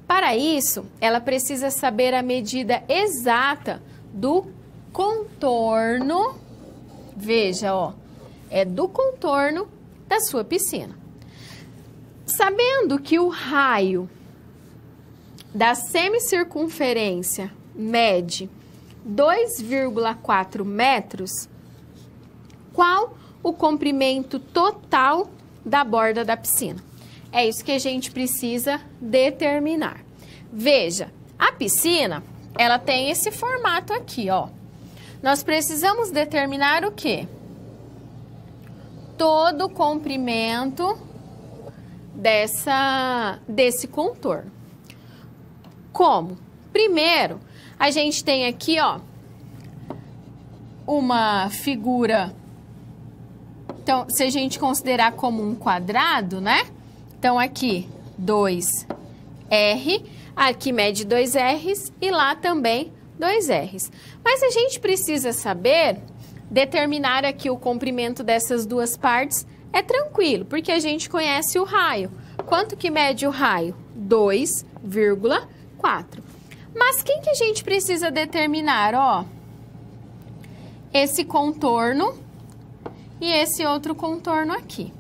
Para isso, ela precisa saber a medida exata do contorno, veja, ó, é do contorno da sua piscina. Sabendo que o raio da semicircunferência mede 2,4 metros, qual o comprimento total da borda da piscina? É isso que a gente precisa determinar. Veja, a piscina, ela tem esse formato aqui, ó. Nós precisamos determinar o quê? Todo o comprimento desse contorno. Como? Primeiro, a gente tem aqui, ó, uma figura. Então, se a gente considerar como um quadrado, né? Então, aqui, 2R, aqui mede 2 R's e lá também 2 R's. Mas a gente precisa saber determinar aqui o comprimento dessas duas partes. É tranquilo, porque a gente conhece o raio. Quanto que mede o raio? 2,4. Mas quem que a gente precisa determinar? Ó, esse contorno e esse outro contorno aqui.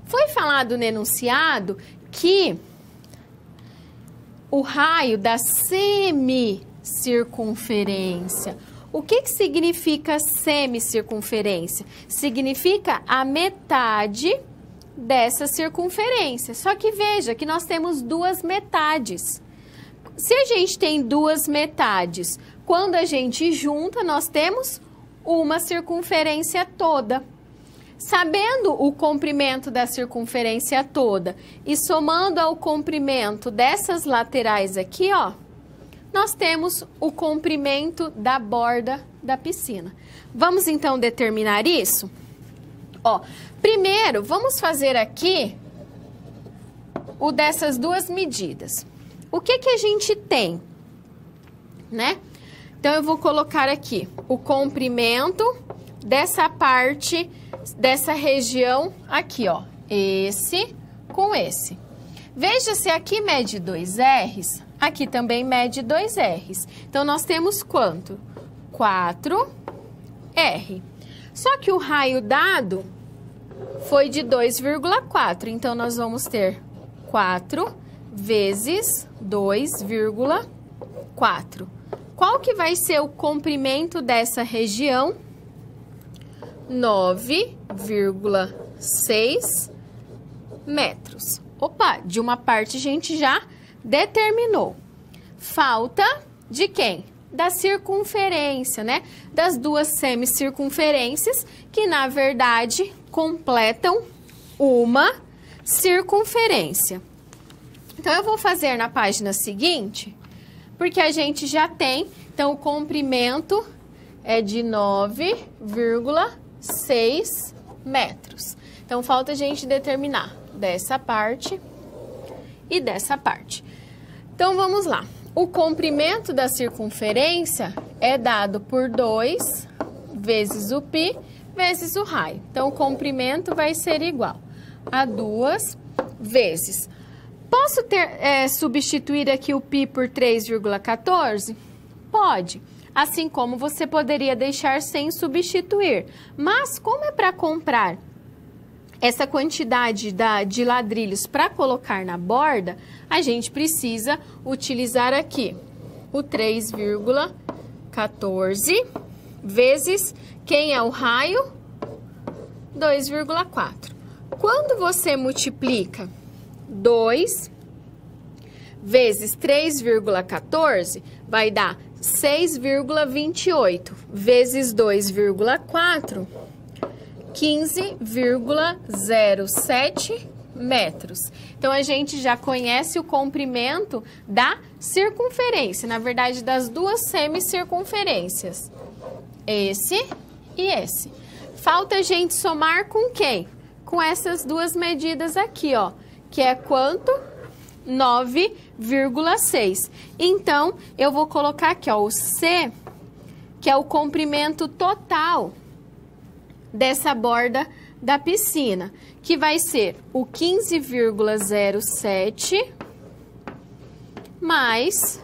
Foi falado no enunciado que o raio da semicircunferência. O que que significa semicircunferência? Significa a metade dessa circunferência. Só que veja que nós temos duas metades. Se a gente tem duas metades, quando a gente junta, nós temos uma circunferência toda. Sabendo o comprimento da circunferência toda e somando ao comprimento dessas laterais aqui, ó, nós temos o comprimento da borda da piscina. Vamos então determinar isso? Ó, primeiro, vamos fazer aqui o dessas duas medidas. O que que a gente tem, né? Então, eu vou colocar aqui o comprimento dessa parte, dessa região aqui, ó. Esse com esse. Veja se aqui mede 2 R's, aqui também mede 2 R's. Então, nós temos quanto? 4R. Só que o raio dado foi de 2,4. Então, nós vamos ter 4 vezes 2,4. Qual que vai ser o comprimento dessa região? 9,6 metros. Opa, de uma parte a gente já determinou. Falta de quem? Da circunferência, né? Das duas semicircunferências, que na verdade completam uma circunferência. Então, eu vou fazer na página seguinte, porque a gente já tem, então, o comprimento é de 9,6 metros. Então, falta a gente determinar dessa parte e dessa parte. Então, vamos lá. O comprimento da circunferência é dado por 2 vezes o π vezes o raio. Então, o comprimento vai ser igual a 2 vezes. Posso substituir aqui o π por 3,14? Pode. Assim como você poderia deixar sem substituir. Mas, como é para comprar essa quantidade de ladrilhos para colocar na borda, a gente precisa utilizar aqui o 3,14 vezes, quem é o raio? 2,4. Quando você multiplica 2 vezes 3,14, vai dar 6,28 vezes 2,4, 15,07 metros. Então, a gente já conhece o comprimento da circunferência, na verdade, das duas semicircunferências. Esse e esse. Falta a gente somar com quem? Com essas duas medidas aqui, ó, que é quanto? 9,6. Então, eu vou colocar aqui, ó, o C, que é o comprimento total dessa borda da piscina, que vai ser o 15,07 mais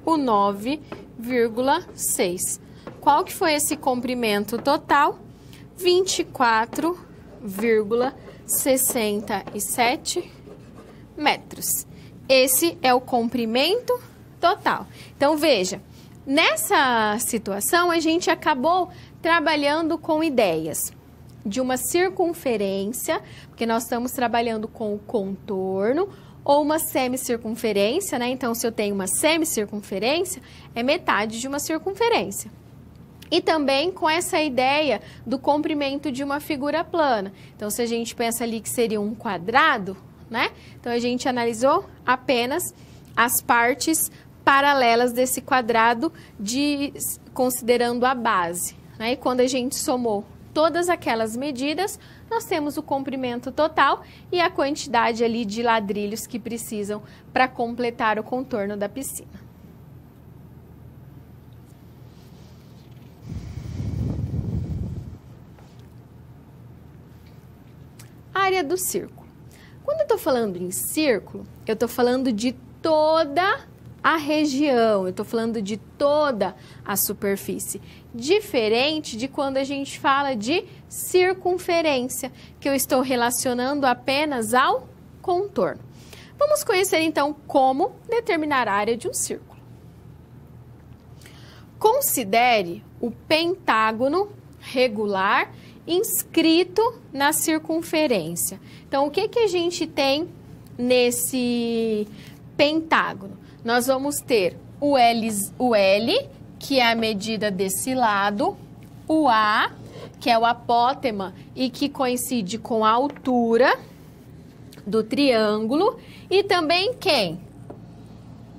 o 9,6. Qual que foi esse comprimento total? 24,67 metros. Esse é o comprimento total. Então, veja, nessa situação, a gente acabou trabalhando com ideias de uma circunferência, porque nós estamos trabalhando com o contorno, ou uma semicircunferência, né? Então, se eu tenho uma semicircunferência, é metade de uma circunferência. E também com essa ideia do comprimento de uma figura plana. Então, se a gente pensa ali que seria um quadrado, né? Então, a gente analisou apenas as partes paralelas desse quadrado, considerando a base, né? E quando a gente somou todas aquelas medidas, nós temos o comprimento total e a quantidade ali de ladrilhos que precisam para completar o contorno da piscina. Área do círculo. Quando eu estou falando em círculo, eu estou falando de toda a região, eu estou falando de toda a superfície. Diferente de quando a gente fala de circunferência, que eu estou relacionando apenas ao contorno. Vamos conhecer então como determinar a área de um círculo. Considere o pentágono regular inscrito na circunferência. Então, o que a gente tem nesse pentágono? Nós vamos ter o L, que é a medida desse lado, o A, que é o apótema e que coincide com a altura do triângulo, e também quem?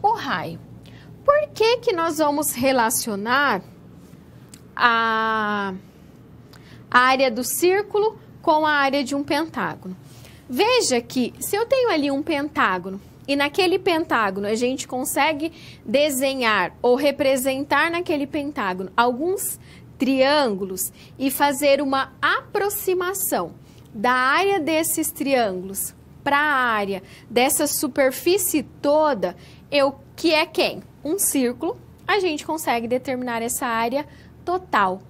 O raio. Por que nós vamos relacionar a área do círculo com a área de um pentágono? Veja que se eu tenho ali um pentágono e naquele pentágono a gente consegue desenhar ou representar naquele pentágono alguns triângulos e fazer uma aproximação da área desses triângulos para a área dessa superfície toda, que é quem? Um círculo, a gente consegue determinar essa área total.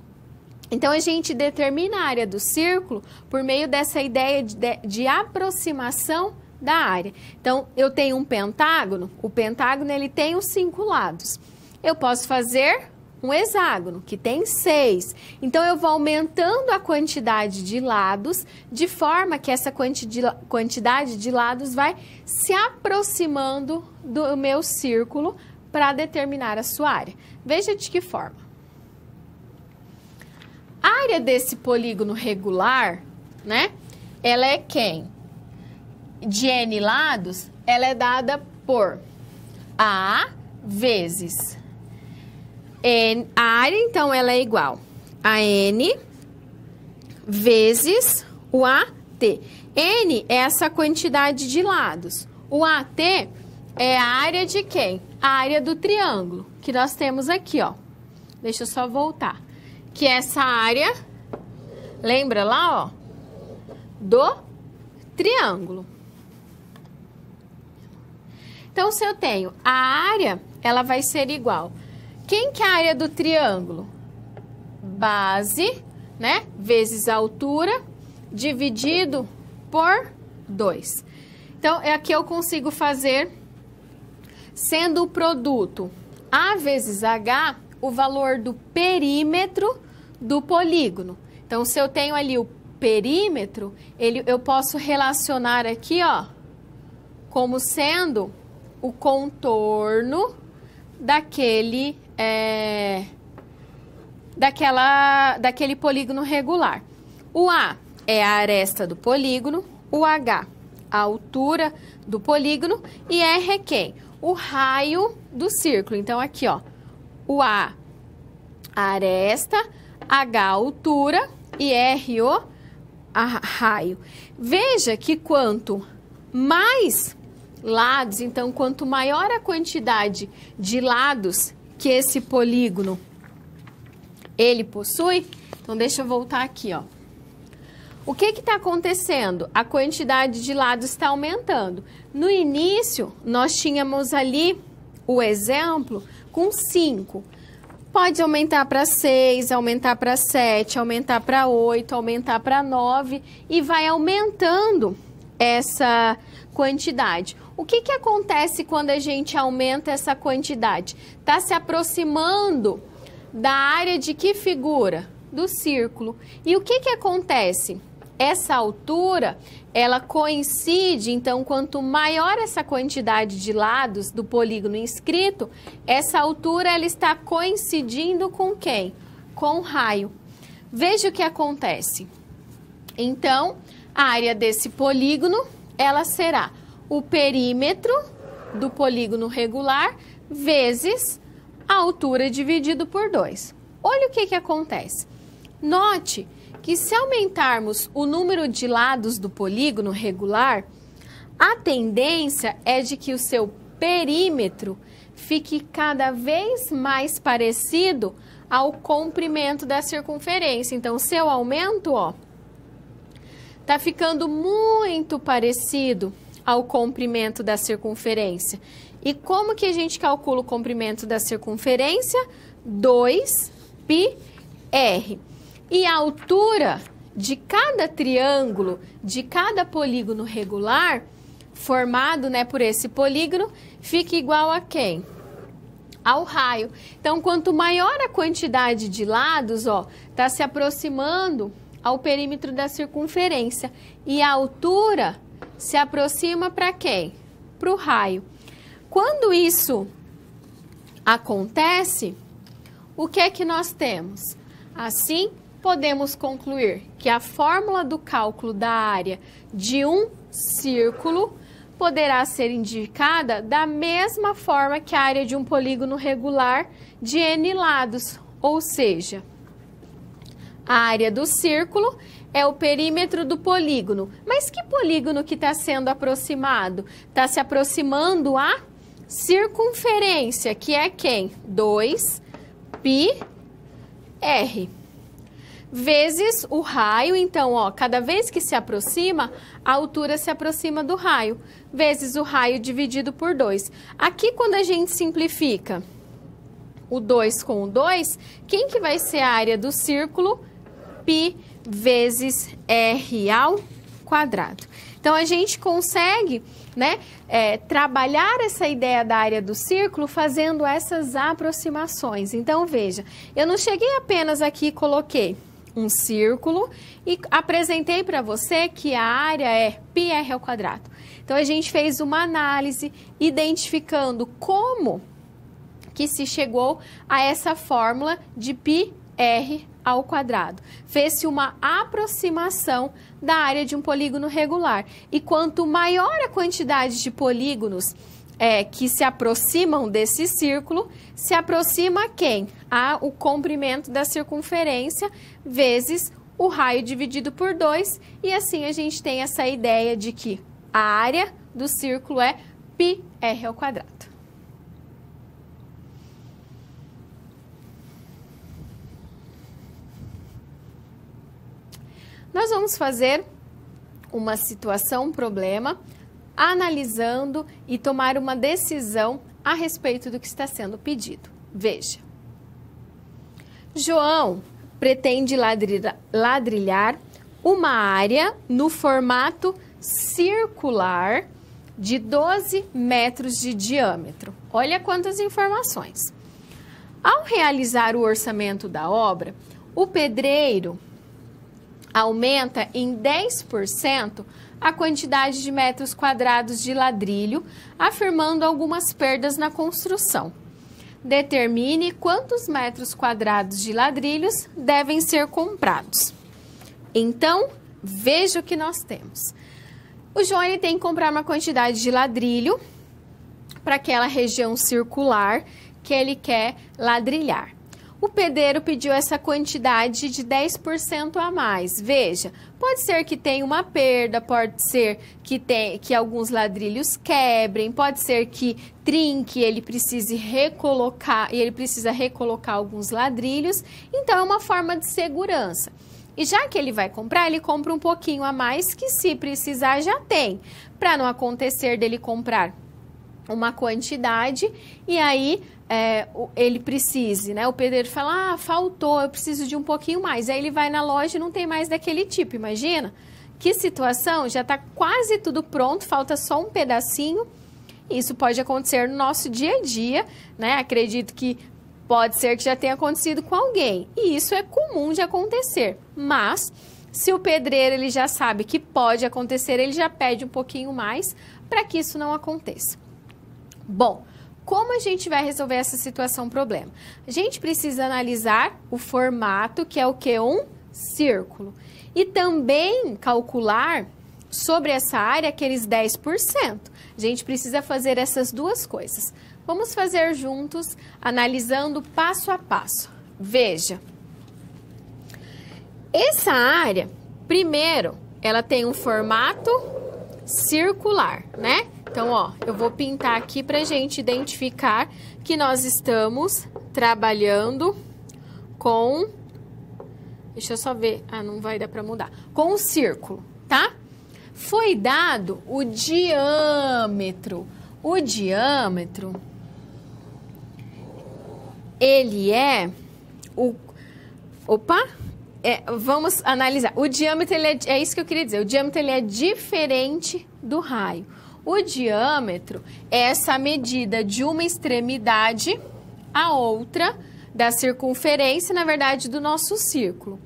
Então, a gente determina a área do círculo por meio dessa ideia de aproximação da área. Então, eu tenho um pentágono, o pentágono ele tem os 5 lados. Eu posso fazer um hexágono, que tem 6. Então, eu vou aumentando a quantidade de lados, de forma que essa quantidade de lados vai se aproximando do meu círculo para determinar a sua área. Veja de que forma. A área desse polígono regular, né? Ela é quem? De N lados, ela é dada por A vezes N. A área, então, ela é igual a N vezes o AT. N é essa quantidade de lados. O AT é a área de quem? A área do triângulo, que nós temos aqui, ó. Deixa eu só voltar. Que é essa área, lembra lá, ó, do triângulo. Então, se eu tenho a área, ela vai ser igual. Quem que é a área do triângulo? Base, né, vezes a altura, dividido por 2. Então, aqui eu consigo fazer, sendo o produto A vezes H, o valor do perímetro do polígono. Então, se eu tenho ali o perímetro, eu posso relacionar aqui, ó, como sendo o contorno daquele polígono regular. O A é a aresta do polígono, o H, a altura do polígono, e R é quem? O raio do círculo. Então, aqui, ó, o A, a aresta, H, a altura, e R, o raio. Veja que quanto mais lados, então, quanto maior a quantidade de lados que esse polígono ele possui, então deixa eu voltar aqui, ó. O que está acontecendo? A quantidade de lados está aumentando. No início, nós tínhamos ali o exemplo com 5. Pode aumentar para 6, aumentar para 7, aumentar para 8, aumentar para 9 e vai aumentando essa quantidade. O que acontece quando a gente aumenta essa quantidade? Está se aproximando da área de que figura? Do círculo. E o que acontece? Essa altura, ela coincide, então, quanto maior essa quantidade de lados do polígono inscrito, essa altura ela está coincidindo com quem? Com o raio. Veja o que acontece. Então, a área desse polígono, ela será o perímetro do polígono regular vezes a altura dividido por 2. Olha o que acontece. Note que se aumentarmos o número de lados do polígono regular, a tendência é de que o seu perímetro fique cada vez mais parecido ao comprimento da circunferência. Então, se eu aumento, ó, tá ficando muito parecido ao comprimento da circunferência. E como que a gente calcula o comprimento da circunferência? 2πr. E a altura de cada triângulo, de cada polígono regular, formado, né, por esse polígono, fica igual a quem? Ao raio. Então, quanto maior a quantidade de lados, ó, tá se aproximando ao perímetro da circunferência. E a altura se aproxima para quem? Para o raio. Quando isso acontece, o que é que nós temos? Assim, podemos concluir que a fórmula do cálculo da área de um círculo poderá ser indicada da mesma forma que a área de um polígono regular de n lados, ou seja, a área do círculo é o perímetro do polígono. Mas que polígono que está sendo aproximado? Está se aproximando a circunferência, que é quem? 2πr. Vezes o raio, então, ó, cada vez que se aproxima, a altura se aproxima do raio, vezes o raio dividido por 2. Aqui, quando a gente simplifica o 2 com o 2, quem que vai ser a área do círculo? Π vezes r ao quadrado. Então, a gente consegue, né, trabalhar essa ideia da área do círculo fazendo essas aproximações. Então, veja, eu não cheguei apenas aqui e coloquei um círculo e apresentei para você que a área é πr ao quadrado. Então, a gente fez uma análise identificando como que se chegou a essa fórmula de πr ao quadrado. Fez-se uma aproximação da área de um polígono regular. E quanto maior a quantidade de polígonos que se aproximam desse círculo, se aproxima quem? O comprimento da circunferência vezes o raio dividido por 2. E assim a gente tem essa ideia de que a área do círculo é πr ao quadrado. Nós vamos fazer uma situação, um problema, analisando e tomar uma decisão a respeito do que está sendo pedido. Veja. João pretende ladrilhar uma área no formato circular de 12 metros de diâmetro. Olha quantas informações. Ao realizar o orçamento da obra, o pedreiro aumenta em 10% a quantidade de metros quadrados de ladrilho, afirmando algumas perdas na construção. Determine quantos metros quadrados de ladrilhos devem ser comprados. Então, veja o que nós temos. O João tem que comprar uma quantidade de ladrilho para aquela região circular que ele quer ladrilhar. O pedreiro pediu essa quantidade de 10% a mais. Veja, pode ser que tenha uma perda, pode ser que alguns ladrilhos quebrem, pode ser que trinque, ele precisa recolocar alguns ladrilhos. Então, é uma forma de segurança. E já que ele vai comprar, ele compra um pouquinho a mais, que se precisar já tem, para não acontecer dele comprar uma quantidade e aí ele precise, né? O pedreiro fala, faltou, eu preciso de um pouquinho mais. Aí ele vai na loja e não tem mais daquele tipo, imagina? Que situação, já está quase tudo pronto, falta só um pedacinho. Isso pode acontecer no nosso dia a dia, né? Acredito que pode ser que já tenha acontecido com alguém. E isso é comum de acontecer. Mas, se o pedreiro ele já sabe que pode acontecer, ele já pede um pouquinho mais para que isso não aconteça. Bom, como a gente vai resolver essa situação, problema? A gente precisa analisar o formato, que é o quê? Um círculo. E também calcular sobre essa área aqueles 10%. A gente precisa fazer essas duas coisas. Vamos fazer juntos, analisando passo a passo. Veja. Essa área, primeiro, ela tem um formato circular, né? Então, ó, eu vou pintar aqui pra gente identificar que nós estamos trabalhando com... Deixa eu só ver. Não vai dar pra mudar. Com um círculo, tá? Foi dado o diâmetro. O diâmetro, ele é o... vamos analisar. O diâmetro, é isso que eu queria dizer. O diâmetro, ele é diferente do raio. O diâmetro é essa medida de uma extremidade à outra da circunferência, na verdade, do nosso círculo.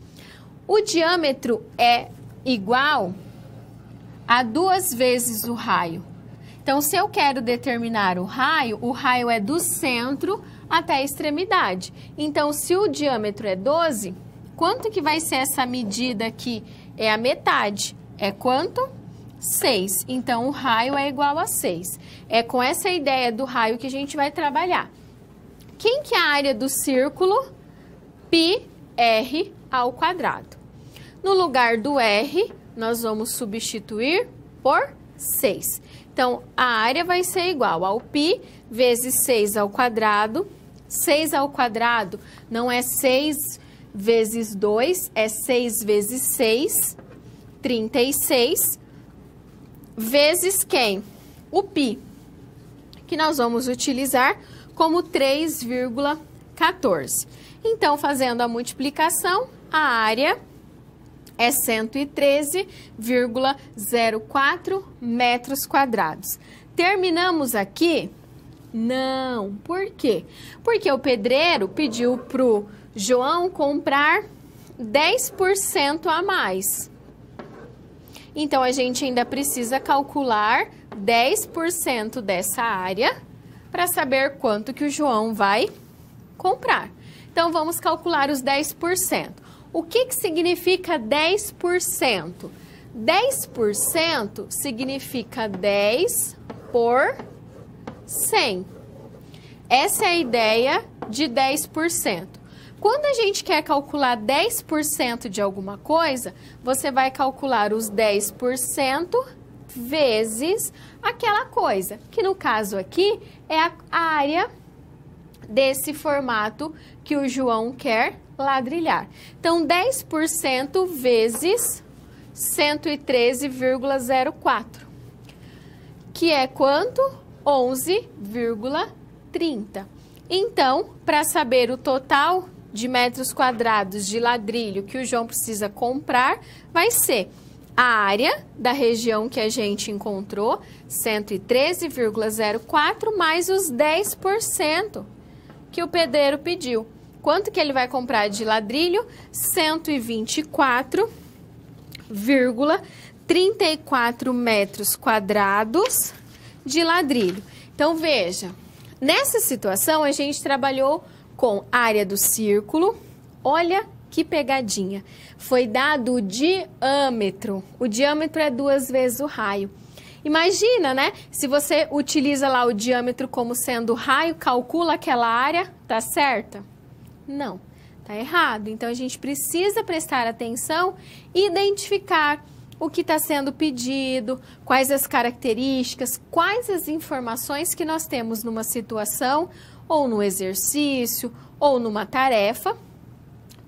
O diâmetro é igual a 2 vezes o raio. Então, se eu quero determinar o raio é do centro até a extremidade. Então, se o diâmetro é 12, quanto que vai ser essa medida aqui? É a metade. É quanto? 6. Então, o raio é igual a 6. É com essa ideia do raio que a gente vai trabalhar. Quem que é a área do círculo? πr ao quadrado. No lugar do r, nós vamos substituir por 6. Então, a área vai ser igual ao π vezes 6 ao quadrado. 6 ao quadrado não é 6 vezes 2, é 6 vezes 6, 36, vezes quem? O π, que nós vamos utilizar como 3,14. Então, fazendo a multiplicação, a área é 113,04 metros quadrados. Terminamos aqui? Não. Por quê? Porque o pedreiro pediu para o João comprar 10% a mais. Então, a gente ainda precisa calcular 10% dessa área para saber quanto que o João vai comprar. Então, vamos calcular os 10%. O que significa 10%? 10% significa 10 por 100. Essa é a ideia de 10%. Quando a gente quer calcular 10% de alguma coisa, você vai calcular os 10% vezes aquela coisa, que no caso aqui é a área desse formato que o João quer ladrilhar. Então, 10% vezes 113,04, que é quanto? 11,30. Então, para saber o total de metros quadrados de ladrilho que o João precisa comprar vai ser a área da região que a gente encontrou, 113,04, mais os 10% que o pedreiro pediu. Quanto que ele vai comprar de ladrilho? 124,34 metros quadrados de ladrilho. Então, veja, nessa situação a gente trabalhou com a área do círculo. Olha que pegadinha. Foi dado o diâmetro. O diâmetro é 2 vezes o raio. Imagina, né? Se você utiliza lá o diâmetro como sendo raio, calcula aquela área, tá certa? Não, tá errado. Então, a gente precisa prestar atenção e identificar o que está sendo pedido, quais as características, quais as informações que nós temos numa situação, ou no exercício, ou numa tarefa,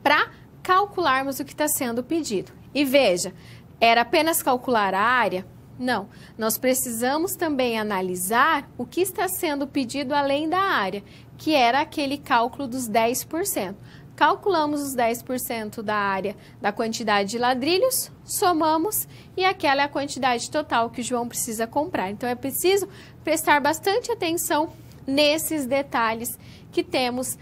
para calcularmos o que está sendo pedido. E veja, era apenas calcular a área? Não, nós precisamos também analisar o que está sendo pedido além da área, que era aquele cálculo dos 10%. Calculamos os 10% da área da quantidade de ladrilhos, somamos e aquela é a quantidade total que o João precisa comprar. Então, é preciso prestar bastante atenção nesses detalhes que temos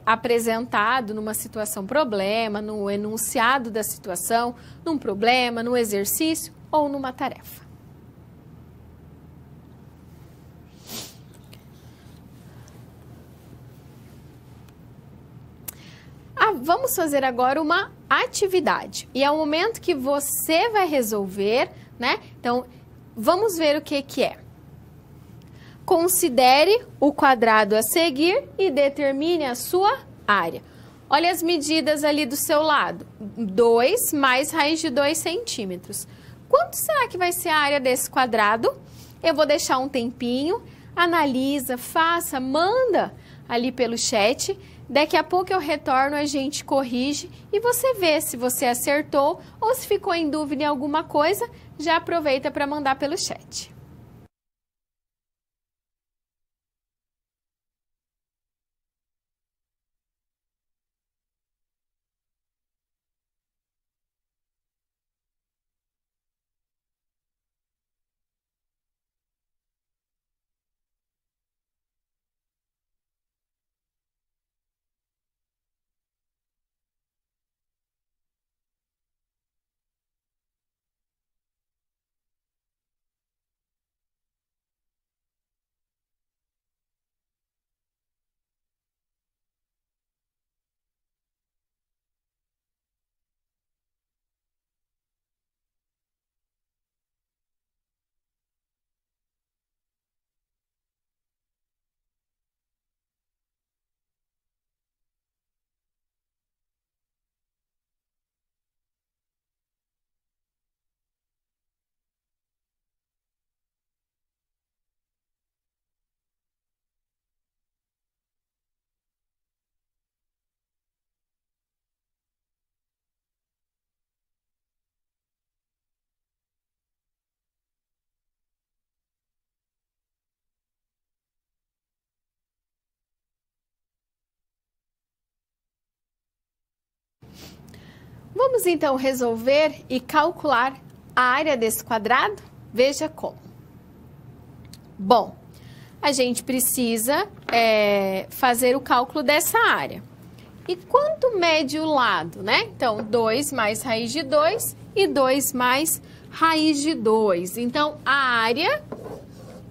apresentado numa situação problema, no enunciado da situação, num problema, no exercício ou numa tarefa. Vamos fazer agora uma atividade. E é o momento que você vai resolver, né? Então, vamos ver o que que é. Considere o quadrado a seguir e determine a sua área. Olha as medidas ali do seu lado. 2 mais raiz de 2 centímetros. Quanto será que vai ser a área desse quadrado? Eu vou deixar um tempinho, analisa, faça, manda ali pelo chat. Daqui a pouco eu retorno, a gente corrige e você vê se você acertou ou se ficou em dúvida em alguma coisa, já aproveita para mandar pelo chat. Vamos então resolver e calcular a área desse quadrado? Veja como. Bom, a gente precisa fazer o cálculo dessa área. E quanto mede o lado, né? Então, 2 mais raiz de 2 e 2 mais raiz de 2. Então, a área,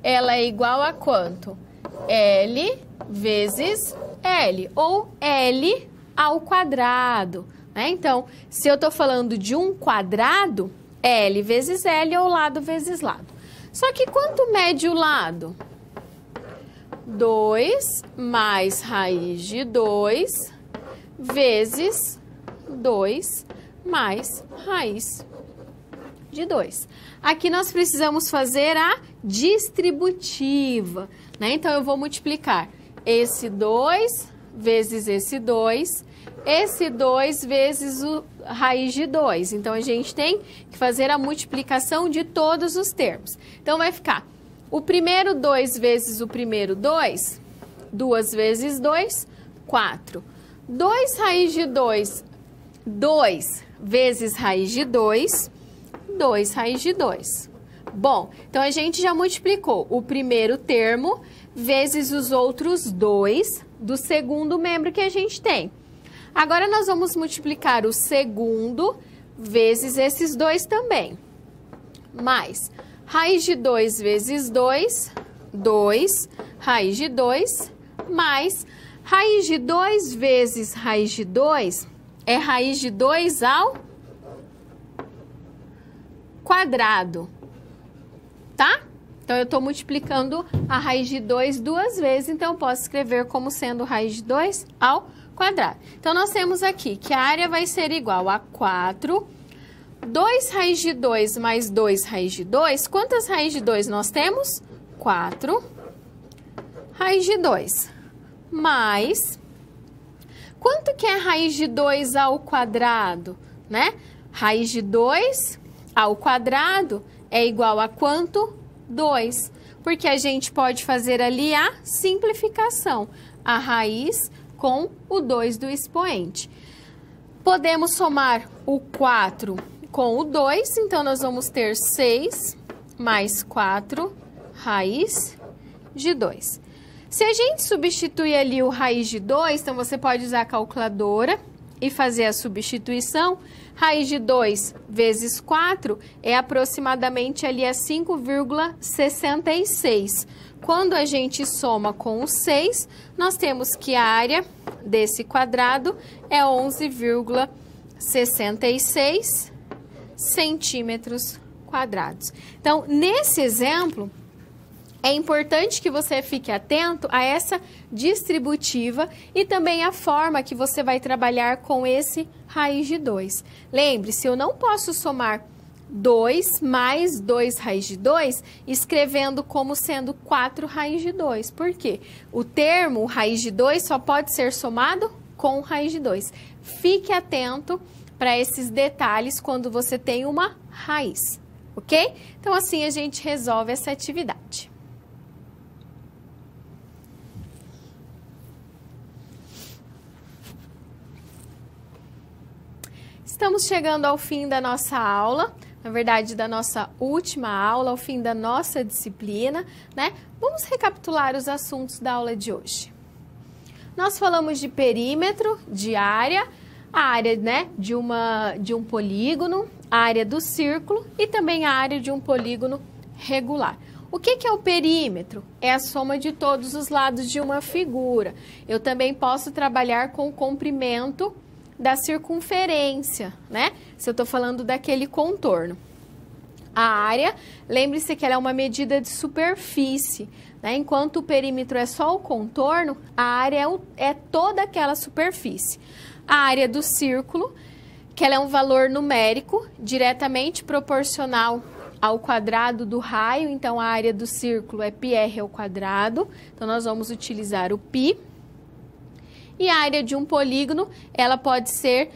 ela é igual a quanto? L vezes L, ou L ao quadrado. Então, se eu estou falando de um quadrado, L vezes L ou lado vezes lado. Só que quanto mede o lado? 2 mais raiz de 2 vezes 2 mais raiz de 2. Aqui nós precisamos fazer a distributiva, né? Então, eu vou multiplicar esse 2 vezes esse 2, esse 2 vezes a raiz de 2. Então, a gente tem que fazer a multiplicação de todos os termos. Então, vai ficar o primeiro 2 vezes o primeiro 2, 2 vezes 2, 4. 2 raiz de 2, 2 vezes raiz de 2, 2 raiz de 2. Bom, então a gente já multiplicou o primeiro termo vezes os outros 2 do segundo membro que a gente tem. Agora nós vamos multiplicar o segundo vezes esses 2 também. Mais raiz de 2 vezes 2, 2 raiz de 2, mais raiz de 2 vezes raiz de 2 é raiz de 2 ao quadrado, tá? Então, eu estou multiplicando a raiz de 2 duas vezes, então eu posso escrever como sendo raiz de 2 ao quadrado. Então, nós temos aqui que a área vai ser igual a 4, 2 raiz de 2 mais 2 raiz de 2. Quantas raízes de 2 nós temos? 4 raiz de 2. Mais, quanto que é raiz de 2 ao quadrado, né? Raiz de 2 ao quadrado é igual a quanto? 2. Porque a gente pode fazer ali a simplificação. A raiz com o 2 do expoente. Podemos somar o 4 com o 2, então nós vamos ter 6 mais 4 raiz de 2. Se a gente substituir ali o raiz de 2, então você pode usar a calculadora e fazer a substituição. Raiz de 2 vezes 4 é aproximadamente ali a 5,66. Quando a gente soma com o 6, nós temos que a área desse quadrado é 11,66 centímetros quadrados. Então, nesse exemplo, é importante que você fique atento a essa distributiva e também a forma que você vai trabalhar com esse raiz de 2. Lembre-se, eu não posso somar 2 mais 2 raiz de 2, escrevendo como sendo 4 raiz de 2. Por quê? O termo raiz de 2 só pode ser somado com raiz de 2. Fique atento para esses detalhes quando você tem uma raiz, ok? Então, assim a gente resolve essa atividade. Estamos chegando ao fim da nossa aula, na verdade, da nossa última aula, ao fim da nossa disciplina, né? Vamos recapitular os assuntos da aula de hoje. Nós falamos de perímetro, de área, a área, né, de um polígono, a área do círculo e também a área de um polígono regular. O que é o perímetro? É a soma de todos os lados de uma figura. Eu também posso trabalhar com o comprimento da circunferência, né? Se eu estou falando daquele contorno. A área, lembre-se que ela é uma medida de superfície, né? Enquanto o perímetro é só o contorno, a área é toda aquela superfície. A área do círculo, que ela é um valor numérico diretamente proporcional ao quadrado do raio, então a área do círculo é πr ao quadrado, então nós vamos utilizar o π. E a área de um polígono, ela pode ser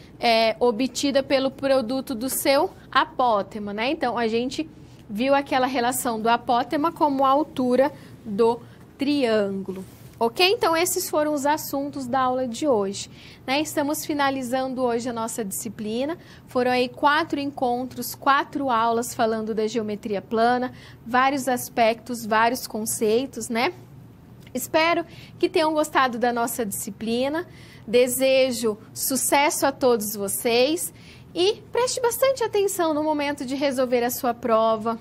obtida pelo produto do seu apótema, né? Então, a gente viu aquela relação do apótema como a altura do triângulo. Ok? Então, esses foram os assuntos da aula de hoje, né? Estamos finalizando hoje a nossa disciplina. Foram aí 4 encontros, 4 aulas falando da geometria plana, vários aspectos, vários conceitos, né? Espero que tenham gostado da nossa disciplina, desejo sucesso a todos vocês e preste bastante atenção no momento de resolver a sua prova.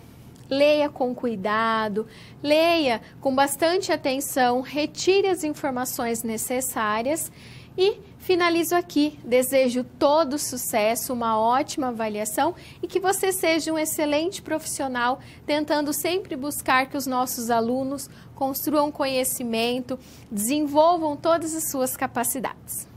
Leia com cuidado, leia com bastante atenção, retire as informações necessárias e finalizo aqui. Desejo todo sucesso, uma ótima avaliação e que você seja um excelente profissional, tentando sempre buscar que os nossos alunos construam conhecimento, desenvolvam todas as suas capacidades.